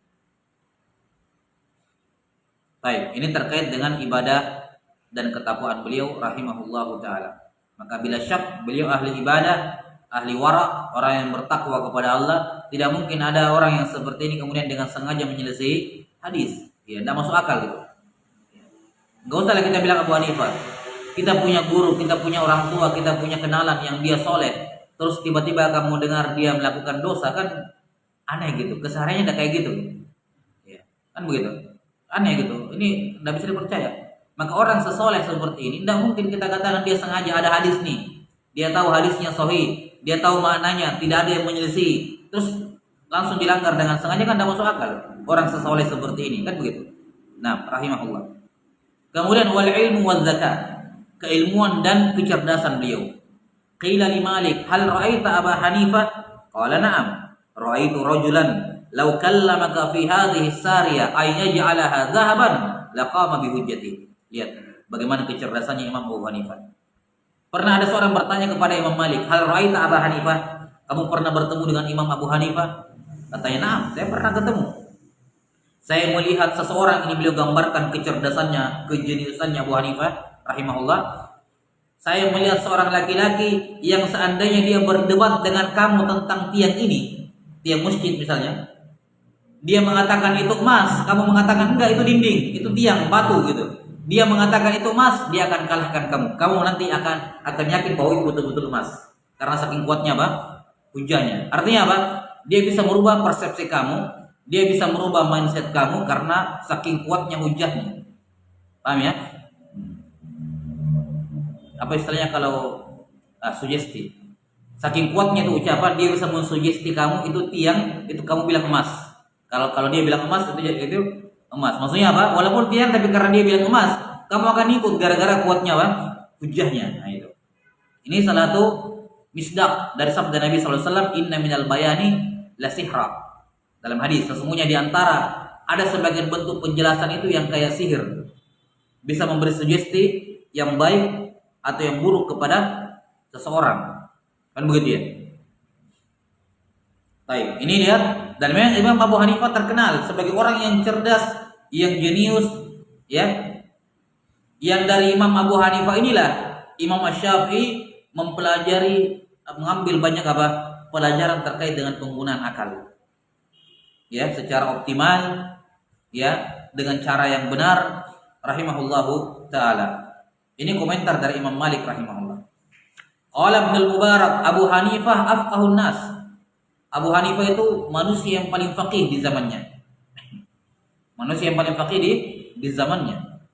Speaker 1: Baik, ini terkait dengan ibadah dan ketakwaan beliau rahimahullahu taala. Maka bila syak beliau ahli ibadah, ahli wara, orang yang bertakwa kepada Allah. Tidak mungkin ada orang yang seperti ini kemudian dengan sengaja menyelesaikan hadis. Ya, tidak masuk akal gitu. Enggak usah kita bilang Abu Hanifah. Kita punya guru, kita punya orang tua, kita punya kenalan yang dia soleh. Terus tiba-tiba kamu dengar dia melakukan dosa, kan aneh gitu. Kesehariannya tidak kayak gitu. Ya, kan begitu. Aneh gitu. Ini tidak bisa dipercaya. Maka orang sesoleh seperti ini tidak mungkin kita katakan dia sengaja ada hadis nih. Dia tahu hadisnya sahih, dia tahu maknanya, tidak ada yang menyelisih. Terus langsung dilanggar dengan sengaja, kan tidak masuk akal. Orang sesoleh seperti ini, kan begitu. Nah, rahimahullah. Kemudian wal ilmu wal zakat. keilmuan dan kecerdasan beliau. Qila li Malik, hal ra'aita Aba Hanifah? Qala na'am. Ra'aitu rajulan law kallamaka fi hadhihi as-sariyah ay yaj'alaha dhahaban laqama bi hujjati. Lihat bagaimana kecerdasannya Imam Abu Hanifah. Pernah ada seorang bertanya kepada Imam Malik, hal ra'aita Aba Hanifah? Kamu pernah bertemu dengan Imam Abu Hanifah? Katanya, na'am, saya pernah ketemu. Saya melihat seseorang, ini beliau gambarkan kecerdasannya, kejeniusannya Abu Hanifah rahimahullah. Saya melihat seorang laki-laki yang seandainya dia berdebat dengan kamu tentang tiang ini, tiang masjid misalnya, dia mengatakan itu emas, kamu mengatakan enggak itu dinding, itu tiang batu gitu. Dia mengatakan itu emas, dia akan kalahkan kamu. Kamu nanti akan yakin bahwa itu betul-betul emas. Karena saking kuatnya apa? Hujahnya. Artinya apa? Dia bisa merubah persepsi kamu, dia bisa merubah mindset kamu karena saking kuatnya hujahnya. Paham ya? Apa istilahnya kalau sugesti? Saking kuatnya itu ucapan, dia bisa mensugesti kamu itu tiang, itu kamu bilang emas. Kalau dia bilang emas itu emas. Maksudnya apa? Walaupun tiang tapi karena dia bilang emas, kamu akan ikut gara-gara kuatnya apa? Hujahnya. Nah itu. Ini salah satu misdaq dari sabda Nabi SAW, inna minal bayani la sihra. Dalam hadis, sesungguhnya di antara ada sebagian bentuk penjelasan itu yang kayak sihir. Bisa memberi sugesti yang baik atau yang buruk kepada seseorang. Kan begitu ya? Baik, ini lihat, dan memang Imam Abu Hanifah terkenal sebagai orang yang cerdas, yang jenius, ya. Yang dari Imam Abu Hanifah inilah Imam Asy-Syafi'i mengambil banyak pelajaran terkait dengan penggunaan akal. Ya, secara optimal, ya, dengan cara yang benar, rahimahullahu taala. Ini komentar dari Imam Malik rahimahullah. Qala Ibnu Mubarak, Abu Hanifah afqahun nas. Abu Hanifah itu manusia yang paling faqih di zamannya. Manusia yang paling faqih di zamannya.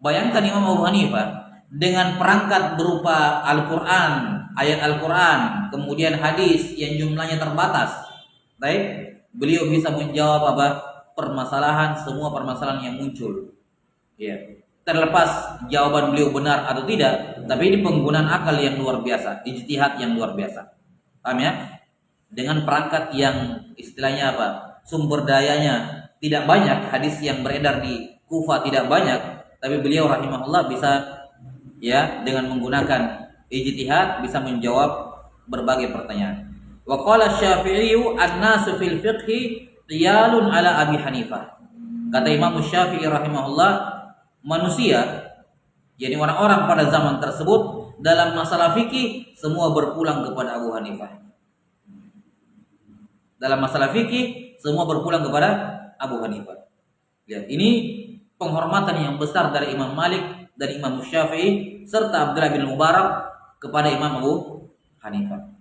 Speaker 1: Bayangkan Imam Abu Hanifah dengan perangkat berupa Al-Qur'an, ayat Al-Qur'an, kemudian hadis yang jumlahnya terbatas. Baik, beliau bisa menjawab permasalahan, semua permasalahan yang muncul. Ya. Terlepas jawaban beliau benar atau tidak, tapi ini penggunaan akal yang luar biasa, ijtihad yang luar biasa. Paham ya? Dengan perangkat yang istilahnya sumber dayanya tidak banyak, hadis yang beredar di Kufah tidak banyak, tapi beliau rahimahullah bisa ya dengan menggunakan ijtihad bisa menjawab berbagai pertanyaan. Wa qala Asy-Syafi'i an-nasu fil fiqhi qiyalun ala Abi Hanifah. Kata Imam Syafi'i rahimahullah, manusia, yakni orang-orang pada zaman tersebut dalam masalah fikih semua berpulang kepada Abu Hanifah. Dalam masalah fikih semua berpulang kepada Abu Hanifah. Lihat, ini penghormatan yang besar dari Imam Malik dan Imam Syafi'i serta Abdullah bin Mubarak kepada Imam Abu Hanifah.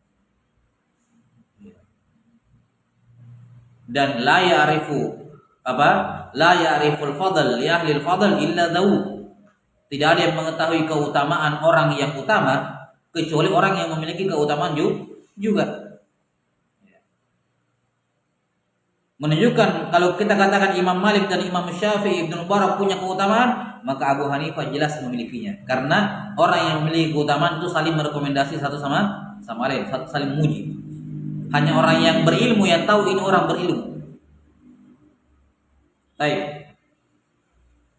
Speaker 1: Dan la ya'riful fadl li ahli al-fadl illa dawu. Tidak ada yang mengetahui keutamaan orang yang utama kecuali orang yang memiliki keutamaan juga. Menunjukkan kalau kita katakan Imam Malik dan Imam Syafi'i, Ibnu Mubarak punya keutamaan, maka Abu Hanifah jelas memilikinya. Karena orang yang memiliki keutamaan itu saling merekomendasi satu sama lain, saling memuji. Hanya orang yang berilmu yang tahu ini orang berilmu. Baik.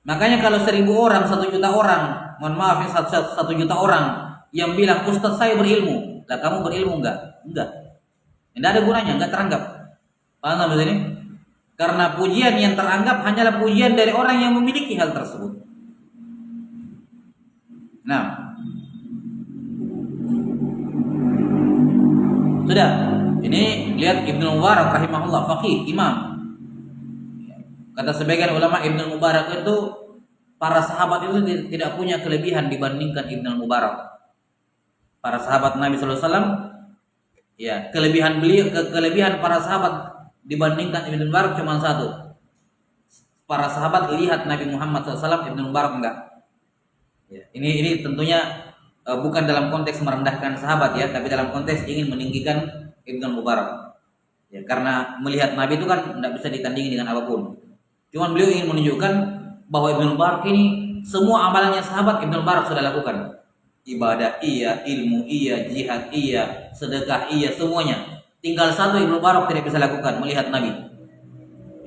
Speaker 1: Makanya kalau 1.000 orang, 1 juta orang, mohon maaf ya 1 juta orang yang bilang Ustaz saya berilmu, lah kamu berilmu enggak? Enggak. Tidak ada gunanya, enggak teranggap. Paham sampai sini? Karena pujian yang teranggap hanyalah pujian dari orang yang memiliki hal tersebut. Nah, sudah. Ini lihat Ibnu Mubarak rahimahullah, faqih, imam. Kata sebagian ulama, Ibnu Mubarak itu para sahabat itu tidak punya kelebihan dibandingkan Ibnu Mubarak. Para sahabat Nabi sallallahu alaihi wasallam, ya, kelebihan para sahabat dibandingkan Ibnu Mubarak cuma satu. Para sahabat lihat Nabi Muhammad SAW, Ibnu Mubarak enggak. Ya, ini tentunya bukan dalam konteks merendahkan sahabat ya, tapi dalam konteks ingin meninggikan Ibnu Mubarak. Ya, karena melihat Nabi itu kan tidak bisa ditandingi dengan apapun. Cuman beliau ingin menunjukkan bahwa Ibnu Mubarak ini semua amalannya sahabat Ibnu Mubarak sudah lakukan. Ibadah iya, ilmu iya, jihad iya, sedekah iya, semuanya. Tinggal satu Ibnu Mubarak tidak bisa lakukan, melihat Nabi.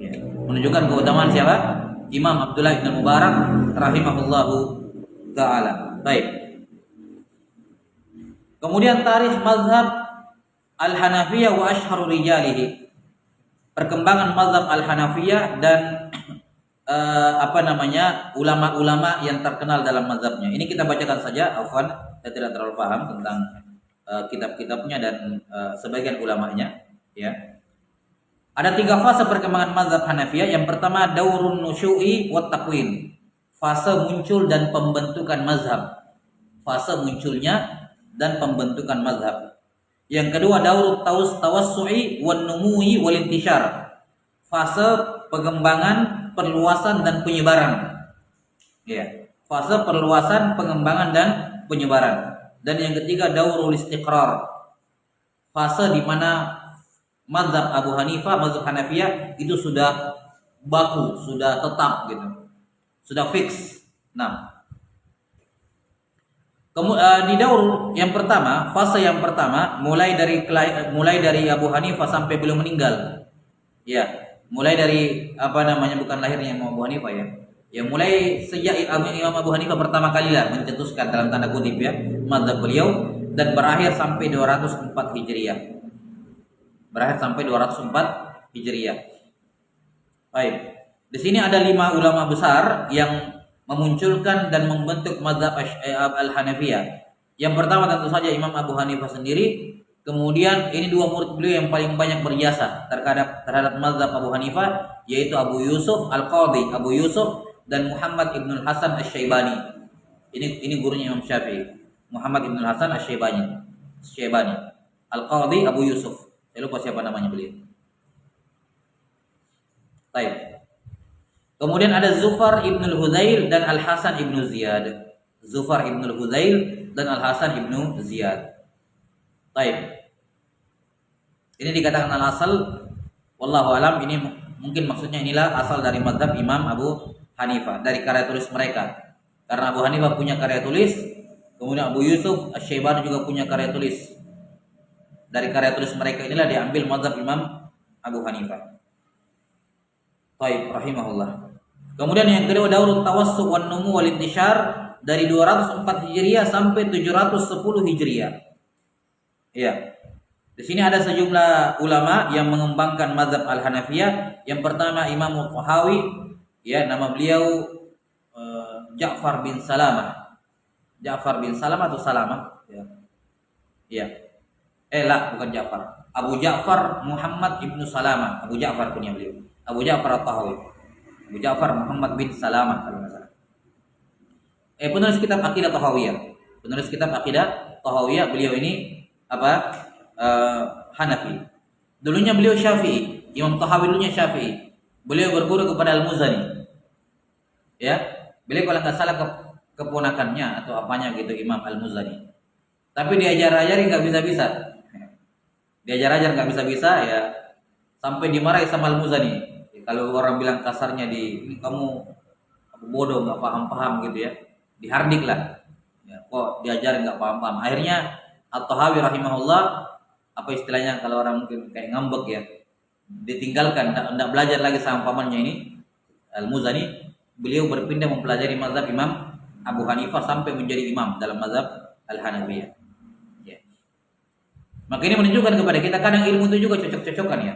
Speaker 1: Ya. Menunjukkan keutamaan siapa? Imam Abdullah bin Mubarak rahimahullahu taala. Baik. Kemudian tarikh mazhab Al-Hanafiyah wa ashharu rijalihi. Perkembangan mazhab Al-Hanafiyah dan ulama-ulama yang terkenal dalam mazhabnya. Ini kita bacakan saja, afwan, saya tidak terlalu paham tentang kitab-kitabnya dan sebagian ulamanya, ya. Ada 3 fase perkembangan mazhab Hanafiyah. Yang pertama daurun nusyu'i wa takwin. Fase muncul dan pembentukan mazhab. Fase munculnya dan pembentukan mazhab. Yang kedua daurut tawassu'i wan numu'i wal intishar. Fase pengembangan, perluasan dan penyebaran. Ya, fase perluasan, pengembangan dan penyebaran. Dan yang ketiga daurul istiqrar. Fase di mana mazhab Abu Hanifah, mazhab Hanafiyah itu sudah baku, sudah tetap gitu. Sudah fix. Nah, di daur yang pertama, fase yang pertama mulai dari Abu Hanifah sampai beliau meninggal. Ya, mulai dari bukan lahirnya Imam Abu Hanifah ya. Ya mulai sejak Imam Abu Hanifah pertama kali lah mencetuskan dalam tanda kutip ya mazhab beliau dan berakhir sampai 204 Hijriah. Berakhir sampai 204 Hijriah. Baik. Di sini ada 5 ulama besar yang memunculkan dan membentuk mazhab Al-Hanafiyah. Yang pertama tentu saja Imam Abu Hanifah sendiri. Kemudian ini 2 murid beliau yang paling banyak berjasa terhadap mazhab Abu Hanifah, yaitu Abu Yusuf Al-Qadhi, Abu Yusuf dan Muhammad Ibn Hasan Asy-Syaibani. Ini gurunya Imam Syafi'i. Muhammad Ibn Hasan Asy-Syaibani. Al-Qadhi Abu Yusuf. Saya lupa siapa namanya beliau. Baik. Kemudian ada Zufar Ibn Al-Hudzail dan Al-Hasan Ibn Ziyad. Zufar Ibn Al-Hudzail dan Al-Hasan Ibn Ziyad. Baik. Ini dikatakan al-asal, wallahu alam, ini mungkin maksudnya inilah asal dari mazhab Imam Abu Hanifah, dari karya tulis mereka. Karena Abu Hanifah punya karya tulis, kemudian Abu Yusuf Asy-Syaibani juga punya karya tulis. Dari karya tulis mereka inilah diambil mazhab Imam Abu Hanifah. Baik, rahimahullah. Kemudian yang kedua daurut tawassu' wan numu wal intishar dari 204 Hijriah sampai 710 Hijriah. Iya. Di sini ada sejumlah ulama yang mengembangkan mazhab Al-Hanafiyah. Yang pertama Imam Al-Tahawi, ya, nama beliau Ja'far bin Salamah. Ja'far bin Salamah atau Salamah? Ya. Iya. Bukan Ja'far. Abu Ja'far Muhammad ibnu Salamah. Abu Ja'far punya beliau. Abu Ja'far At-Tahawi. Abu Ja'far Muhammad bin Salamah kalau nggak salah. Penulis kitab Aqidah Tahawiyah. Penulis kitab Aqidah Tahawiyah, beliau ini Hanafi. Dulunya beliau Syafi'i. Imam Tahawi dulunya Syafi'i. Beliau berguru kepada Al-Muzani. Ya, beliau kalau nggak salah keponakannya atau apanya gitu Imam Al-Muzani. Tapi diajar-ajari nggak bisa-bisa. Diajar-ajar nggak bisa-bisa ya, sampai dimarahi sama Al-Muzani. Kalau orang bilang kasarnya ini kamu bodoh, nggak paham-paham gitu ya, dihardik lah. Ya, kok diajarin nggak paham-paham. Akhirnya At-Tahawi rahimahullah, apa istilahnya kalau orang mungkin kayak ngambek ya, ditinggalkan, tidak belajar lagi sama pamannya ini Al-Muzani. Beliau berpindah mempelajari mazhab Imam Abu Hanifah sampai menjadi imam dalam mazhab Al-Hanafiyah. Ya. Maka ini menunjukkan kepada kita kadang ilmu itu juga cocok-cocokan ya.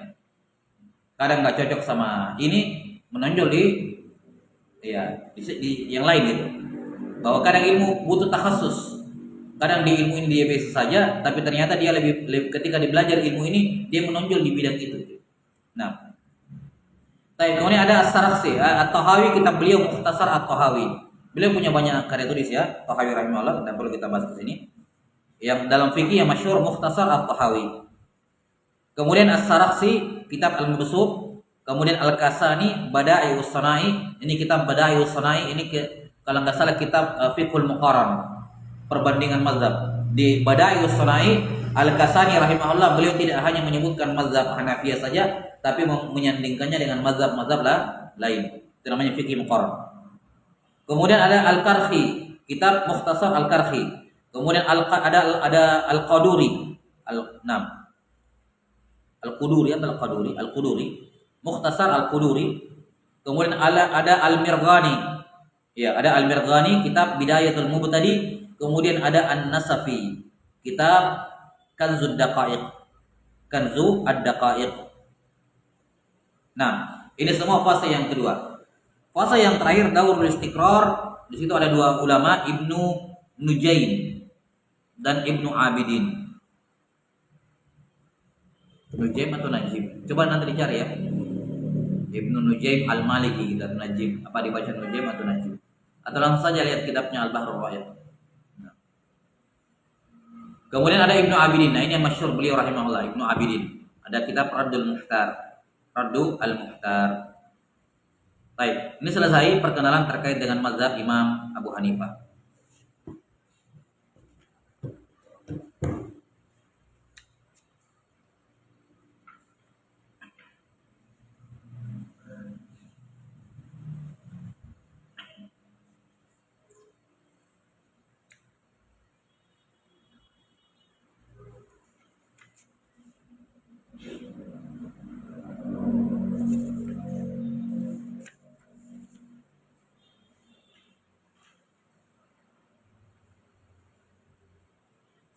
Speaker 1: Kadang nggak cocok sama ini, menonjol di yang lain gitu. Bahwa kadang ilmu butuh takhasus. Kadang di ilmu ini dia biasa saja, tapi ternyata dia lebih ketika dia belajar ilmu ini dia menonjol di bidang itu. Nah, kemudian ada As-Sarakhsi, At-Tahawi, kitab beliau Mukhtasar At-Tahawi. Beliau punya banyak karya tulis ya, Tahawi rahimahullah, tidak perlu kita bahas di sini. Yang dalam fikih yang masyhur Mukhtasar At-Tahawi. Kemudian As-Sarakhsi, kitab Al-Mubsut. Kemudian Al-Kasani, Bada'i'us Sana'i. Ini kitab Bada'i'us Sana'i, ini kalau nggak salah kitab Fiqhul Muqarran, perbandingan mazhab. Di Bada'i'us Sana'i, Al-Kasani rahimahullah, beliau tidak hanya menyebutkan mazhab Hanafiyah saja, tapi menyandingkannya dengan mazhab-mazhab lain. Itu namanya Fiqh Muqarran. Kemudian ada Al-Karhi, kitab Mukhtasar Al-Karhi. Kemudian ada Al-Qaduri. Al-Quduri atau Al-Qaduri? Al-Quduri. Mukhtasar Al-Quduri. Kemudian ada Al-Mirghani. Ya, ada Al-Mirghani, kitab Bidayatul Mubtadi. Kemudian ada An-Nasafi, kitab Kanzu Ad-Daqaiq. Nah, ini semua fase yang kedua. Fase yang terakhir Daurul Istiqrar. Di situ ada dua ulama, Ibnu Nujaim dan Ibnu Abidin. Nujaim atau Najim? Coba nanti dicari ya. Ibnu Nujaim Al-Maliki dan Najim. Apa dibaca Nujaim atau Najim? Atau langsung saja lihat kitabnya Al-Bahrul Rayyad. Kemudian ada Ibnu Abidin. Nah, ini yang masyhur beliau rahimahullah, Ibnu Abidin. Ada kitab Raddul Muhtar. Raddu Al-Muhtar. Baik, ini selesai perkenalan terkait dengan mazhab Imam Abu Hanifah.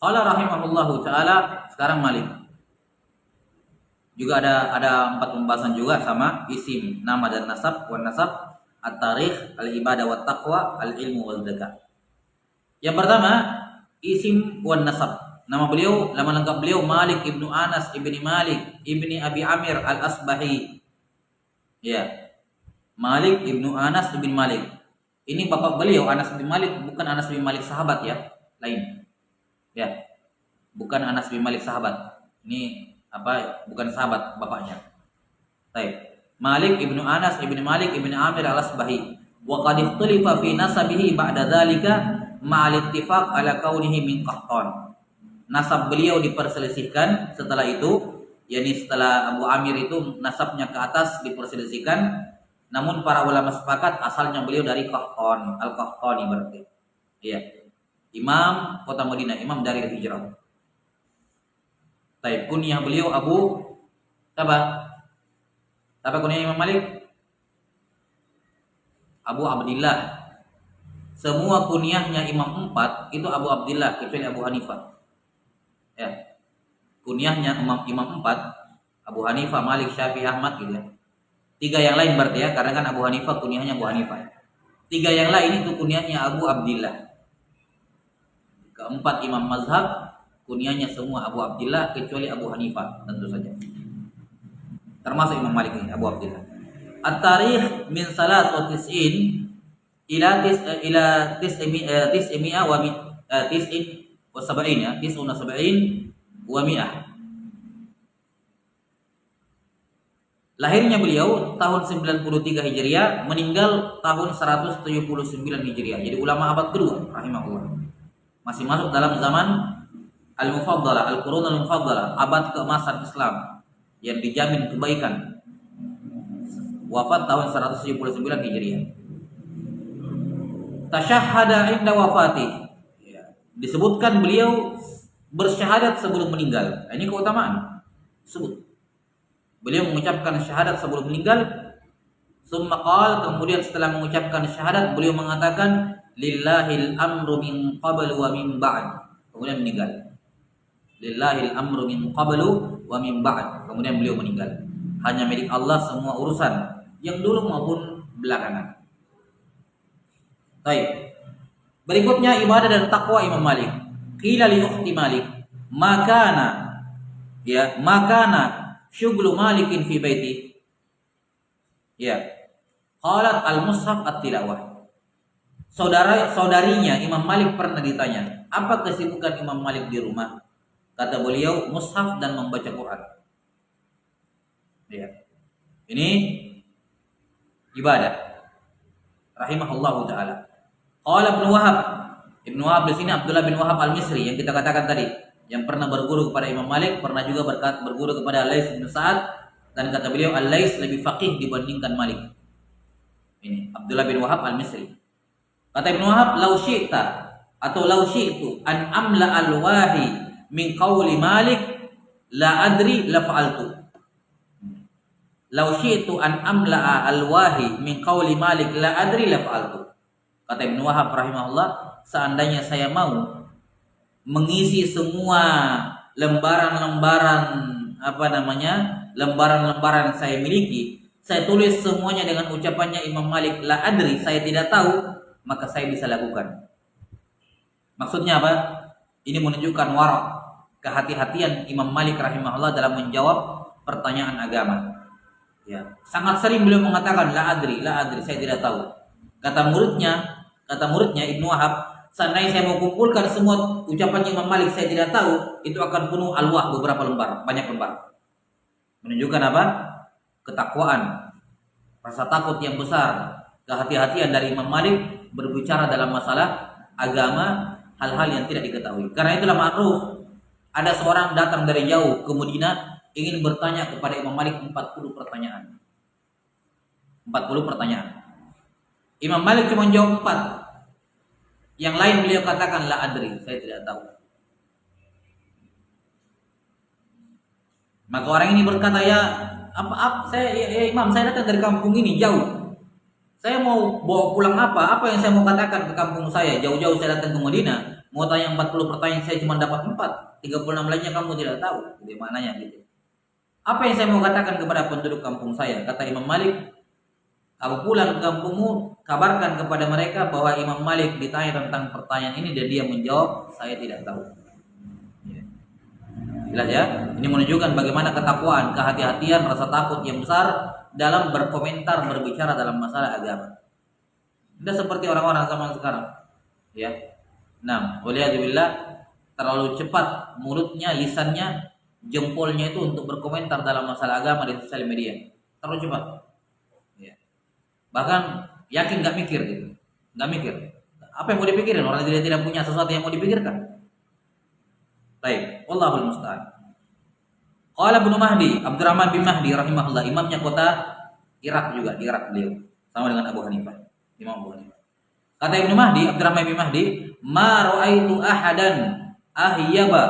Speaker 1: Qala rahimahullahu taala, sekarang Malik. Juga ada 4 pembahasan juga sama isim, nama dan nasab, wan nasab, at-tarikh, al-ibadah wat taqwa, al-ilmu wal zakat. Yang pertama, isim wan nasab. Nama lengkap beliau Malik ibnu Anas ibni Malik ibni Abi Amir al-Asbahi. Ya. Malik ibnu Anas ibn Malik. Ini bapak beliau Anas bin Malik, bukan Anas bin Malik sahabat ya, lain. Ya, bukan Anas bin Malik sahabat. Ini bukan sahabat bapaknya. Baik. Malik ibnu Anas ibnu Malik ibnu Amir al-Asbahi. Wa qad ikhtalifa fi nasabihi ba'da dzalika ma'al ittifaq ala kaunihi min Qahtan. Nasab beliau diperselisihkan setelah itu, yakni setelah Abu Amir itu nasabnya ke atas diperselisihkan. Namun para ulama sepakat asalnya beliau dari Qahtan, Al-Qahtani berarti. Iya. Imam kota Madinah, imam dari hijrah. Baik, kunyah beliau Abu apa kunyah Imam Malik? Abu Abdillah. Semua kunyahnya Imam 4 itu Abu Abdillah kecuali Abu Hanifah. Ya. Kunyahnya Imam 4 Abu Hanifah, Malik, Syafi'i, Ahmad gitu ya. 3 yang lain berarti ya, karena kan Abu Hanifah kunyahnya Abu Hanifah. 3 yang lain itu kunyahnya Abu Abdillah. Keempat imam mazhab kunyahnya semua Abu Abdillah kecuali Abu Hanifah tentu saja. Termasuk Imam Malik ini Abu Abdillah. At-tarikh min salat wa tis'in ila tis'imi'a wa tis'in wa sab'in ya, tis'un wa sab'in wa mi'ah. Lahirnya beliau tahun 93 Hijriah, meninggal tahun 179 Hijriah. Jadi ulama abad kedua rahimahullah. Masih masuk dalam zaman Al-Mufaddalah, Al-Qurun Al-Mufaddalah, abad keemasan Islam yang dijamin kebaikan. Wafat tahun 179 Hijriah. Tasyahhada 'inda wafati. Ya. Disebutkan beliau bersyahadat sebelum meninggal. Nah, ini keutamaan. Sebut. Beliau mengucapkan syahadat sebelum meninggal. Summa qala, kemudian setelah mengucapkan syahadat beliau mengatakan lillahil amru min qablu wa min ba'd. Kemudian meninggal. Lillahil amru min qablu wa min ba'd. Kemudian beliau meninggal. Hanya milik Allah semua urusan, yang dulu maupun belakangan. Baik. Berikutnya ibadah dan takwa Imam Malik. Qila li ukhti Malik, makana syughlu Malikin fi baiti. Ya. Qalat al-mushaf at-tilawah. Saudarinya Imam Malik pernah ditanya, apa kesibukan Imam Malik di rumah? Kata beliau, mushaf dan membaca Quran. Ya. Ini ibadah. Rahimahullahu taala. Qala Ibnu Wahab di sini Abdullah bin Wahab Al-Misri yang kita katakan tadi, yang pernah berguru kepada Imam Malik, pernah juga berguru kepada Al-Laits bin Sa'ad, dan kata beliau Al-Laits lebih faqih dibandingkan Malik. Ini Abdullah bin Wahab Al-Misri. Kata Ibnu Wahab, "Lau syi'ta" atau "lau syi'tu an amla al-wahi min qauli Malik la adri la fa'altu." "Lau syi'tu an amla al-wahi min qauli Malik la adri la fa'altu." Kata Ibnu Wahab rahimahullah, seandainya saya mau mengisi semua lembaran-lembaran lembaran-lembaran saya miliki, saya tulis semuanya dengan ucapannya Imam Malik la adri, saya tidak tahu, maka saya bisa lakukan. Maksudnya apa? Ini menunjukkan warak, kehati-hatian Imam Malik rahimahullah dalam menjawab pertanyaan agama. Ya, sangat sering beliau mengatakan la adri, saya tidak tahu. Kata muridnya Ibnu Wahab, seandainya saya mau kumpulkan semua ucapan Imam Malik saya tidak tahu, itu akan penuh alwah beberapa lembar, banyak lembar. Menunjukkan apa? Ketakwaan, rasa takut yang besar, kehati-hatian dari Imam Malik berbicara dalam masalah agama, hal-hal yang tidak diketahui. Karena itulah ma'ruf, ada seorang datang dari jauh ke Madinah ingin bertanya kepada Imam Malik 40 pertanyaan. 40 pertanyaan. Imam Malik cuma jawab 4. Yang lain beliau katakan la adri, saya tidak tahu. Maka orang ini berkata, Imam, saya datang dari kampung ini jauh. Saya mau bawa pulang apa? Apa yang saya mau katakan ke kampung saya? Jauh-jauh saya datang ke Madinah, mau tanya 40 pertanyaan, saya cuma dapat 4. 36 lainnya kamu tidak tahu. Jadi maknanya gitu. Apa yang saya mau katakan kepada penduduk kampung saya? Kata Imam Malik, kamu pulang ke kampungmu, kabarkan kepada mereka bahwa Imam Malik ditanya tentang pertanyaan ini dan dia menjawab, saya tidak tahu. Jelas ya? Ini menunjukkan bagaimana ketakwaan, kehati-hatian, rasa takut yang besar dalam berkomentar, berbicara dalam masalah agama. Tidak seperti orang-orang zaman sekarang. Ya. Nah, waliyadzubillah, terlalu cepat mulutnya, lisannya, jempolnya itu untuk berkomentar dalam masalah agama di sosial media. Terlalu cepat. Ya. Bahkan yakin nggak mikir gitu. Nggak mikir. Apa yang mau dipikirin? Orang tidak punya sesuatu yang mau dipikirkan. Baik, wallahul musta'an. Qala Ibnu Mahdi, Abdurrahman bin Mahdi rahimahullah, imamnya kota Irak juga, di Irak beliau, sama dengan Abu Hanifah, Imam Abu Hanifah. Kata Ibnu Mahdi, Abdurrahman bin Mahdi, "Ma ra'aitu ahadan ahyaba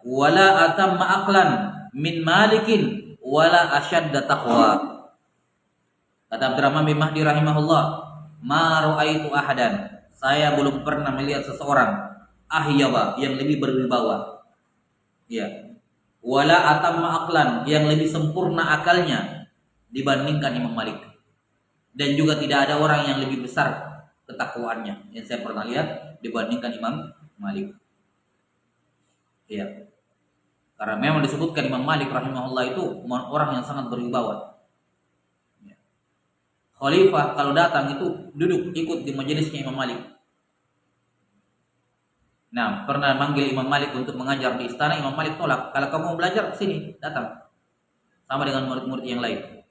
Speaker 1: wala atamma aqlan min Malikin wala asyadda taqwa." Kata Abdurrahman bin Mahdi rahimahullah, "Ma ra'aitu ahadan." Saya belum pernah melihat seseorang ahyaba yang lebih berwibawa. Ya. Wala atamma aqlan yang lebih sempurna akalnya dibandingkan Imam Malik. Dan juga tidak ada orang yang lebih besar ketakwaannya yang saya pernah lihat dibandingkan Imam Malik. Ya. Karena memang disebutkan Imam Malik rahimahullah itu orang yang sangat berwibawa. Ya. Khalifah kalau datang itu duduk ikut di majelisnya Imam Malik. Nah, pernah manggil Imam Malik untuk mengajar di istana, Imam Malik tolak. Kalau kamu mau belajar, sini, datang. Sama dengan murid-murid yang lain.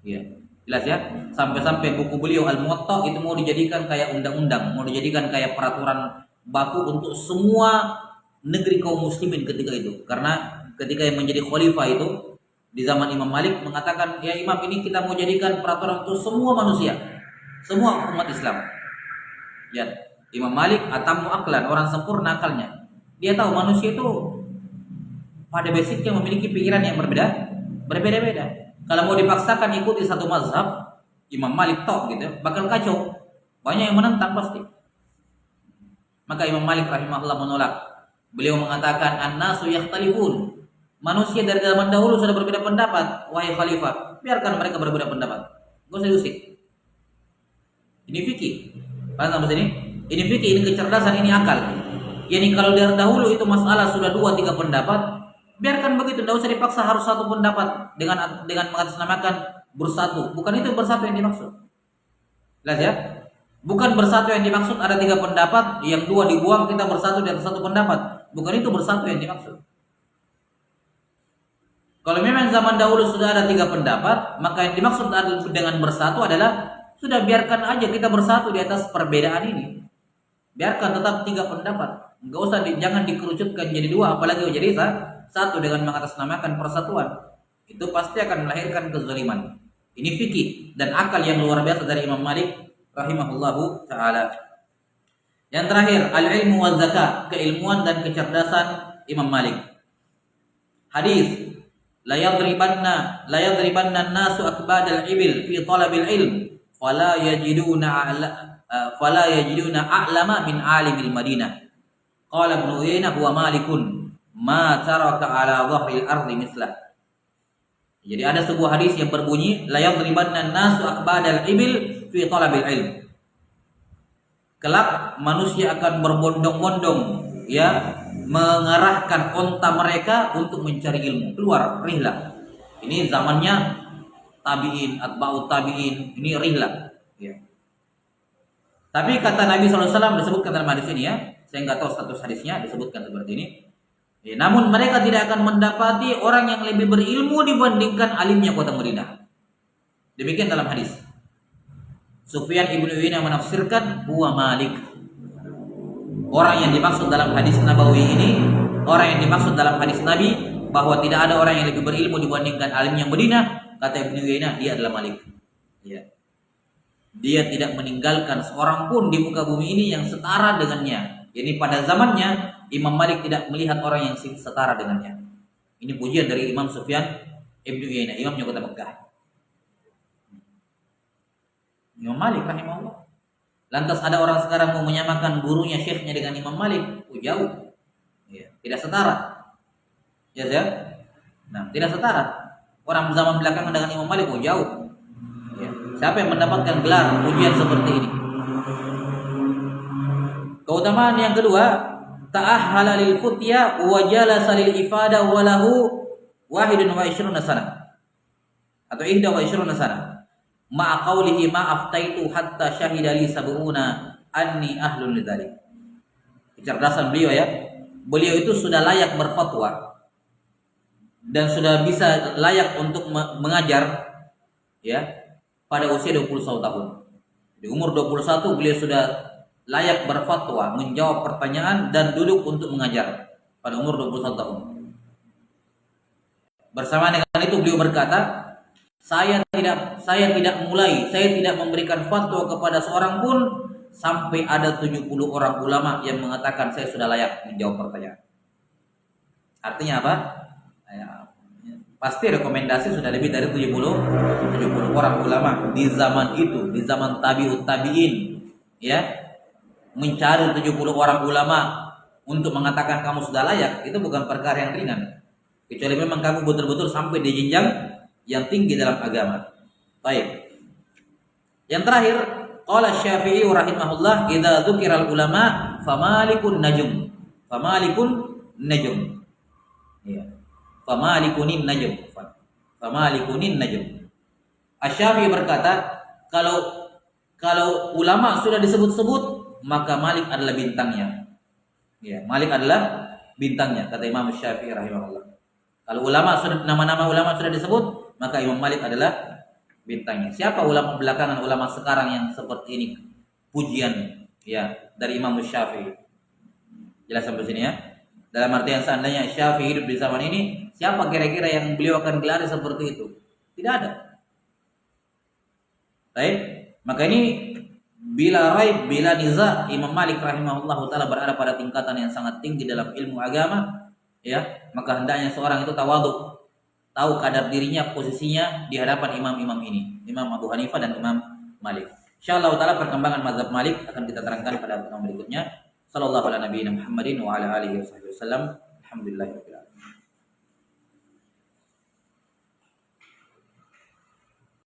Speaker 1: Ya, jelas ya? Sampai-sampai buku beliau Al-Muwatta itu mau dijadikan kayak undang-undang, mau dijadikan kayak peraturan baku untuk semua negeri kaum muslimin ketika itu. Karena ketika yang menjadi khalifah itu di zaman Imam Malik mengatakan, "Ya Imam, ini kita mau jadikan peraturan untuk semua manusia, semua umat Islam." Ya. Imam Malik atammu aklan, orang sempurna akalnya. Dia tahu manusia itu pada basicnya memiliki pikiran yang berbeda-beda. Kalau mau dipaksakan ikuti satu mazhab, Imam Malik tok gitu, bakal kacau. Banyak yang menentang pasti. Maka Imam Malik rahimahullah menolak. Beliau mengatakan an-nasu yakhtalifun. Manusia dari zaman dahulu sudah berbeda pendapat, wahai khalifah. Biarkan mereka berbeda pendapat. Enggak usah diusik. Ini fikih. Paham sampai sini? Ini fikih, ini kecerdasan, ini akal. Yani kalau dari dahulu itu masalah sudah 2-3 pendapat, biarkan begitu, tidak usah dipaksa harus satu pendapat dengan mengatasnamakan bersatu. Bukan itu bersatu yang dimaksud. Jelas ya? Bukan bersatu yang dimaksud ada 3 pendapat, yang 2 dibuang kita bersatu di atas satu pendapat. Bukan itu bersatu yang dimaksud. Kalau memang zaman dahulu sudah ada 3 pendapat, maka yang dimaksud dengan bersatu adalah sudah biarkan aja kita bersatu di atas perbedaan ini. Biarkan tetap 3 pendapat. Enggak usah jangan dikerucutkan jadi 2, apalagi jadi satu dengan mengatasnamakan persatuan. Itu pasti akan melahirkan kezaliman. Ini fikih dan akal yang luar biasa dari Imam Malik rahimahullahu taala. Yang terakhir, al-ilmu wal zakat, keilmuan dan kecerdasan Imam Malik. Hadis, la yadribanna an-nasu akbadal ibil fi talabil ilm fala yajiduna a'lama min alimil Madinah. Qala Ibnu Uyainah huwa Malikun ma taraka ala dhahril ardi mislah. Jadi ada sebuah hadis yang berbunyi la yadribanna an-nasu akbadal ibil fi talabil ilm. Kelak manusia akan berbondong-bondong ya mengarahkan onta mereka untuk mencari ilmu, keluar rihlah. Ini zamannya tabi'in, atba'ut tabi'in, ini rihlah ya. Tapi kata Nabi SAW disebutkan dalam hadis ini ya, saya nggak tahu status hadisnya, disebutkan seperti ini ya, namun mereka tidak akan mendapati orang yang lebih berilmu dibandingkan alimnya kota Madinah. Demikian dalam hadis. Sufyan ibnu Uyainah menafsirkan huwa Malik. Orang yang dimaksud dalam hadis Nabawi ini, orang yang dimaksud dalam hadis Nabi bahwa tidak ada orang yang lebih berilmu dibandingkan alim yang Madinah, kata Ibnu Uyainah, dia adalah Malik. Ya. Dia tidak meninggalkan seorang pun di muka bumi ini yang setara dengannya. Jadi pada zamannya Imam Malik tidak melihat orang yang setara dengannya. Ini pujian dari Imam Sufyan ibnu Uyainah, imamnya kota Mekah. Imam Malik rahimahullah. Lantas ada orang sekarang mau menyamakan gurunya, syekhnya dengan Imam Malik, jauh. Ya, tidak setara. Ya, ya. Nah, tidak setara. Orang zaman belakangan dengan Imam Malik jauh. Ya. Siapa yang mendapatkan gelar ujian seperti ini? Keutamaan yang kedua, ta'ahhala lil futya wa jalasa lil ifada wa lahu 21 sana. Atau 21 sana. Ma'a qawlihi ma aftaitu hatta syahida li sab'una anni ahlul lidzalik. Kecerdasan beliau ya. Beliau itu sudah layak berfatwa dan sudah bisa layak untuk mengajar ya pada usia 21 tahun. Di umur 21 beliau sudah layak berfatwa, menjawab pertanyaan dan duduk untuk mengajar pada umur 21 tahun. Bersama dengan itu beliau berkata, saya tidak memberikan fatwa kepada seorang pun sampai ada 70 orang ulama yang mengatakan saya sudah layak menjawab pertanyaan. Artinya apa? Ya, pasti rekomendasi sudah lebih dari 70 orang ulama di zaman itu, di zaman tabi'ut tabi'in. Ya. Mencari 70 orang ulama untuk mengatakan kamu sudah layak, itu bukan perkara yang ringan. Kecuali memang kamu betul-betul sampai di jenjang yang tinggi dalam agama. Baik. Yang terakhir, qala Syafi'i rahimahullah, idza dzukiral ulama famalikun najm. Famalikun najm. Ya. Famalikunin najm. Famalikunin najm. Asy-Syafi'i berkata, kalau ulama sudah disebut-sebut, maka Malik adalah bintangnya. Ya, Malik adalah bintangnya, kata Imam Syafi'i rahimahullah. Kalau nama-nama ulama sudah disebut, maka Imam Malik adalah bintangnya. Siapa ulama belakangan, ulama sekarang yang seperti ini? Pujian ya dari Imam Syafi'i. Jelas sampai sini ya. Dalam artian seandainya Syafi'i hidup di zaman ini, siapa kira-kira yang beliau akan gelari seperti itu? Tidak ada. Baik, maka ini bila raib, bila niza, Imam Malik rahimahullahu taala berada pada tingkatan yang sangat tinggi dalam ilmu agama, ya, maka hendaknya seorang itu tawadhu, tahu kadar dirinya, posisinya di hadapan imam-imam ini, Imam Abu Hanifah dan Imam Malik. Insyaallah taala perkembangan mazhab Malik akan kita terangkan pada pertemuan berikutnya. Sallallahu ala nabiyina Muhammadin wa ala alihi wasallam. Alhamdulillah.